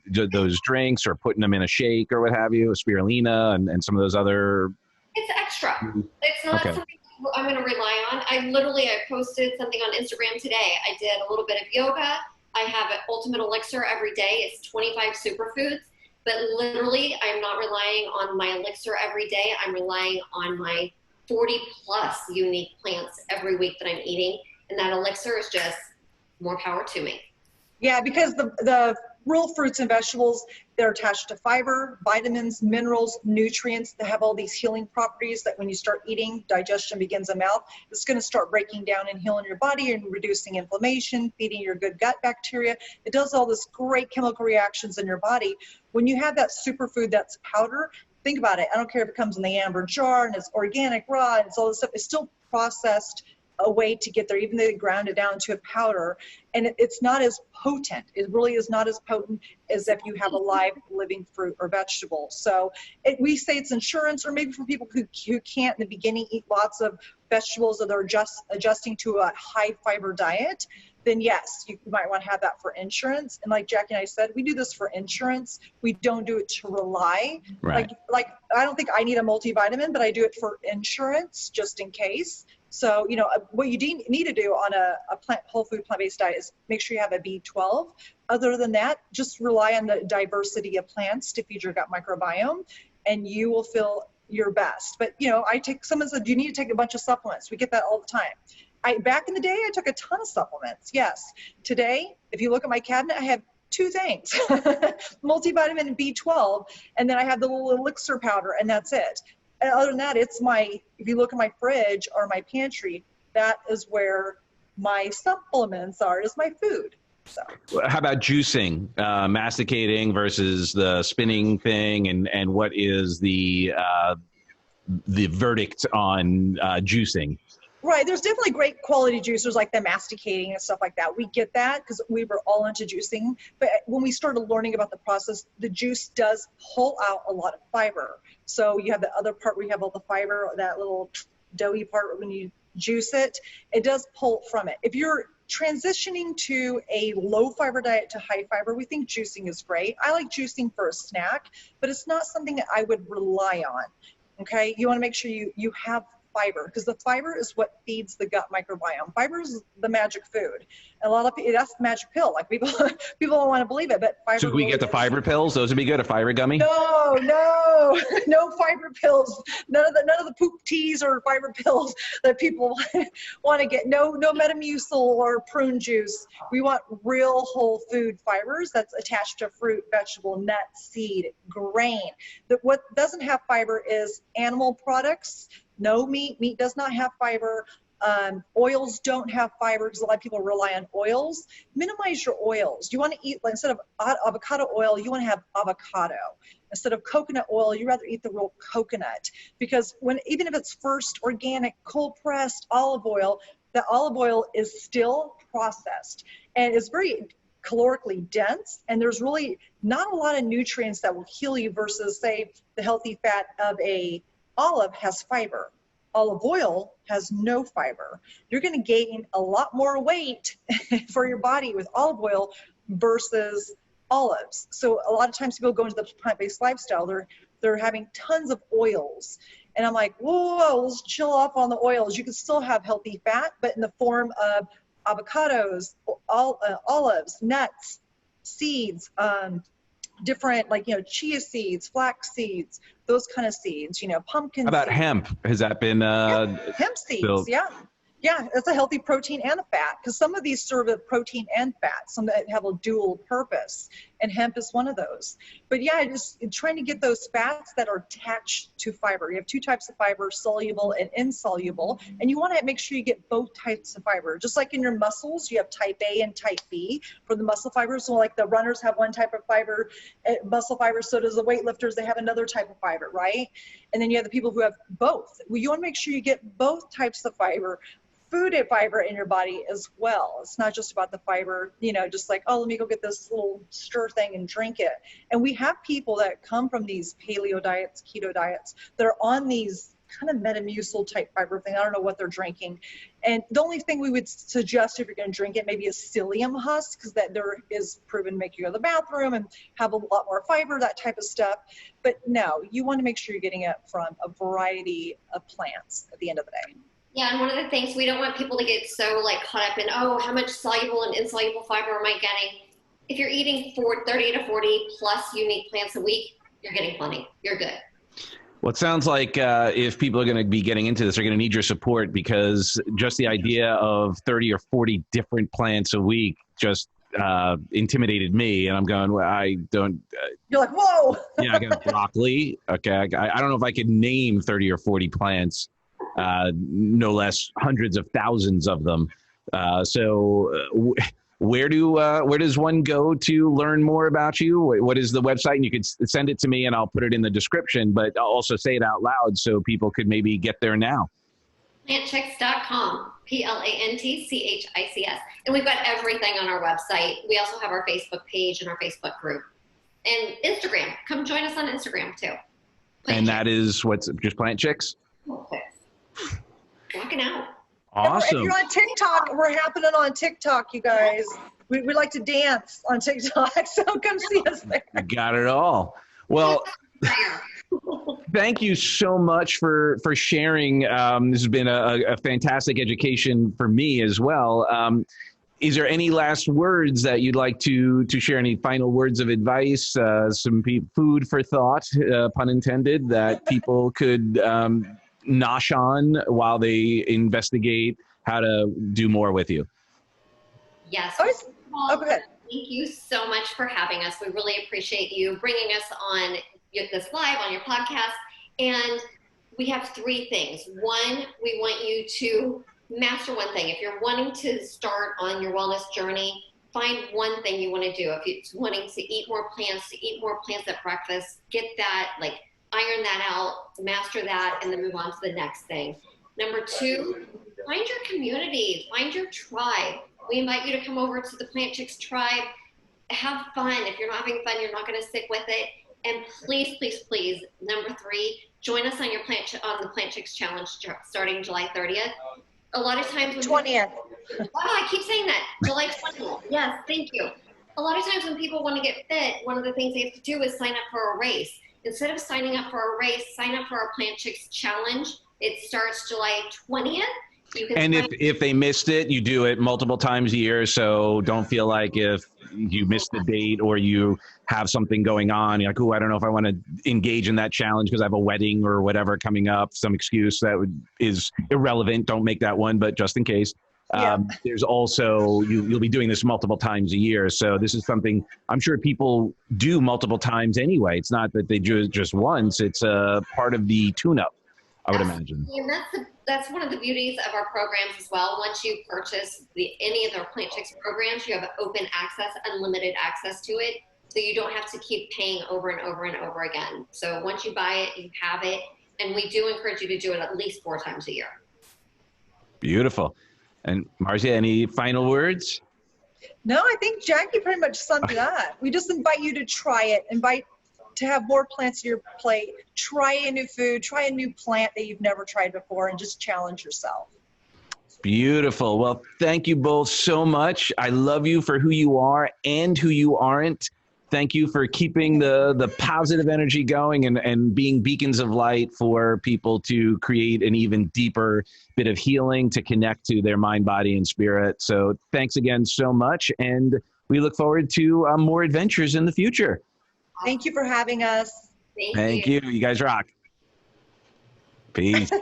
those drinks or putting them in a shake or what have you, spirulina and some of those other. It's extra. It's not something I'm going to rely on. I posted something on Instagram today. I did a little bit of yoga. I have an ultimate elixir every day. It's 25 superfoods, but literally I'm not relying on my elixir every day. I'm relying on my 40 plus unique plants every week that I'm eating. And that elixir is just more power to me. Yeah, because the real fruits and vegetables, they're attached to fiber, vitamins, minerals, nutrients that have all these healing properties that when you start eating, digestion begins in the mouth. It's going to start breaking down and healing your body and reducing inflammation, feeding your good gut bacteria. It does all this great chemical reactions in your body. When you have that superfood that's powder, think about it. I don't care if it comes in the amber jar and it's organic, raw, and it's all this stuff. It's still processed a way to get there, even though they ground it down to a powder. And it's not as potent. It really is not as potent as if you have a live living fruit or vegetable. So we say it's insurance, or maybe for people who can't in the beginning eat lots of vegetables, or they're just adjusting to a high fiber diet, then yes, you might want to have that for insurance. And like Jackie and I said, we do this for insurance. We don't do it to rely. Right. Like I don't think I need a multivitamin, but I do it for insurance just in case. So, you know, what you need to do on a whole food, plant-based diet is make sure you have a B12. Other than that, just rely on the diversity of plants to feed your gut microbiome, and you will feel your best. But, you know, someone said, you need to take a bunch of supplements. We get that all the time. Back in the day, I took a ton of supplements. Yes. Today, if you look at my cabinet, I have 2 things, multivitamin and B12, and then I have the little elixir powder, and that's it. And other than that, if you look at my fridge or my pantry, that is where my supplements are, is my food. So. How about juicing, masticating versus the spinning thing, and what is the verdict on juicing? Right. There's definitely great quality juicers like the masticating and stuff like that. We get that because we were all into juicing. But when we started learning about the process, the juice does pull out a lot of fiber. So you have the other part where you have all the fiber, that little doughy part when you juice it, it does pull from it. If you're transitioning to a low fiber diet to high fiber, we think juicing is great. I like juicing for a snack, but it's not something that I would rely on. Okay. You want to make sure you have fiber, because the fiber is what feeds the gut microbiome. Fiber is the magic food. A lot of people, that's the magic pill. Like people don't want to believe it, but fiber. So can we get the fiber pills? Those would be good. A fiber gummy? No fiber pills. None of the poop teas or fiber pills that people want to get. No Metamucil or prune juice. We want real whole food fibers that's attached to fruit, vegetable, nut, seed, grain. What doesn't have fiber is animal products. No meat. Meat does not have fiber. Oils don't have fiber because a lot of people rely on oils. Minimize your oils. You want to eat, instead of avocado oil, you want to have avocado. Instead of coconut oil, you rather eat the real coconut, because even if it's first organic, cold pressed olive oil, the olive oil is still processed and it's very calorically dense, and there's really not a lot of nutrients that will heal you versus, say, the healthy fat of a olive has fiber. Olive oil has no fiber. You're going to gain a lot more weight for your body with olive oil versus olives. So a lot of times people go into the plant-based lifestyle, they're having tons of oils. And I'm like, whoa, let's chill off on the oils. You can still have healthy fat, but in the form of avocados, olives, nuts, seeds, different, chia seeds, flax seeds, those kind of seeds, pumpkin How about seeds. hemp? Has that been Hemp seeds, yeah, it's a healthy protein and a fat, because some of these serve a protein and fat, some that have a dual purpose, and hemp is one of those. But yeah, just trying to get those fats that are attached to fiber. You have 2 types of fiber, soluble and insoluble, and you want to make sure you get both types of fiber. Just like in your muscles, you have type A and type B for the muscle fibers. So like the runners have one type of fiber, muscle fiber, so does the weightlifters, they have another type of fiber, right? And then you have the people who have both. Well, you want to make sure you get both types of fiber, food fiber in your body as well. It's not just about the fiber, just like, oh, let me go get this little stir thing and drink it. And we have people that come from these paleo diets, keto diets, that are on these kind of Metamucil type fiber thing. I don't know what they're drinking. And the only thing we would suggest if you're going to drink it, maybe a psyllium husk, because that there is proven to make you go to the bathroom and have a lot more fiber, that type of stuff. But no, you want to make sure you're getting it from a variety of plants at the end of the day. Yeah, and one of the things, we don't want people to get so caught up in, oh, how much soluble and insoluble fiber am I getting? If you're eating 30 to 40 plus unique plants a week, you're getting plenty. You're good. Well, it sounds like if people are going to be getting into this, they're going to need your support, because just the idea of 30 or 40 different plants a week just intimidated me, and I'm going, well, I don't. You're like, whoa. Yeah, I got broccoli. Okay, I don't know if I could name 30 or 40 plants. No less hundreds of thousands of them. So where does one go to learn more about you? What is the website? And you can send it to me and I'll put it in the description, but I'll also say it out loud so people could maybe get there now. Plantchics.com, Plantchics. And we've got everything on our website. We also have our Facebook page and our Facebook group. And Instagram. Come join us on Instagram too. And that is just Plant Chics? Okay. Walking out. Awesome. If you're on TikTok, we're happening on TikTok, you guys. We like to dance on TikTok, so come see us there. You got it all. Well, thank you so much for sharing. This has been a fantastic education for me as well. Is there any last words that you'd like to share? Any final words of advice? Some food for thought, pun intended, that people could nosh on while they investigate how to do more with you? Yes. Go ahead. Thank you so much for having us. We really appreciate you bringing us on this live on your podcast. And we have 3 things. One, we want you to master one thing. If you're wanting to start on your wellness journey, find one thing you want to do. If it's wanting to eat more plants at breakfast, get that, like iron that out, master that, and then move on to the next thing. Number 2, find your community, find your tribe. We invite you to come over to the Plant Chics Tribe. Have fun. If you're not having fun, you're not going to stick with it. And please, please, please, number 3, join us on the Plant Chics Challenge starting July 30th. A lot of times when 20th. I keep saying that. July 20th. Yes, thank you. A lot of times when people want to get fit, one of the things they have to do is sign up for a race. Instead of signing up for a race, sign up for our Plant Chics Challenge. It starts July 20th. And if they missed it, you do it multiple times a year. So don't feel like if you missed the date or you have something going on, you're like, oh, I don't know if I want to engage in that challenge because I have a wedding or whatever coming up, some excuse that is irrelevant. Don't make that one, but just in case. There's also, you'll be doing this multiple times a year. So this is something I'm sure people do multiple times anyway. It's not that they do it just once. It's a part of the tune-up, I would imagine. And that's one of the beauties of our programs as well. Once you purchase any of our Plant Chics programs, you have open access, unlimited access to it. So you don't have to keep paying over and over and over again. So once you buy it, you have it. And we do encourage you to do it at least 4 times a year. Beautiful. And Marzia, any final words? No, I think Jackie pretty much summed it up. We just invite you to try it, to have more plants on your plate, try a new food, try a new plant that you've never tried before, and just challenge yourself. Beautiful. Well, thank you both so much. I love you for who you are and who you aren't. Thank you for keeping the positive energy going and being beacons of light for people to create an even deeper bit of healing to connect to their mind, body, and spirit. So thanks again so much. And we look forward to more adventures in the future. Thank you for having us. Thank you. You guys rock. Peace.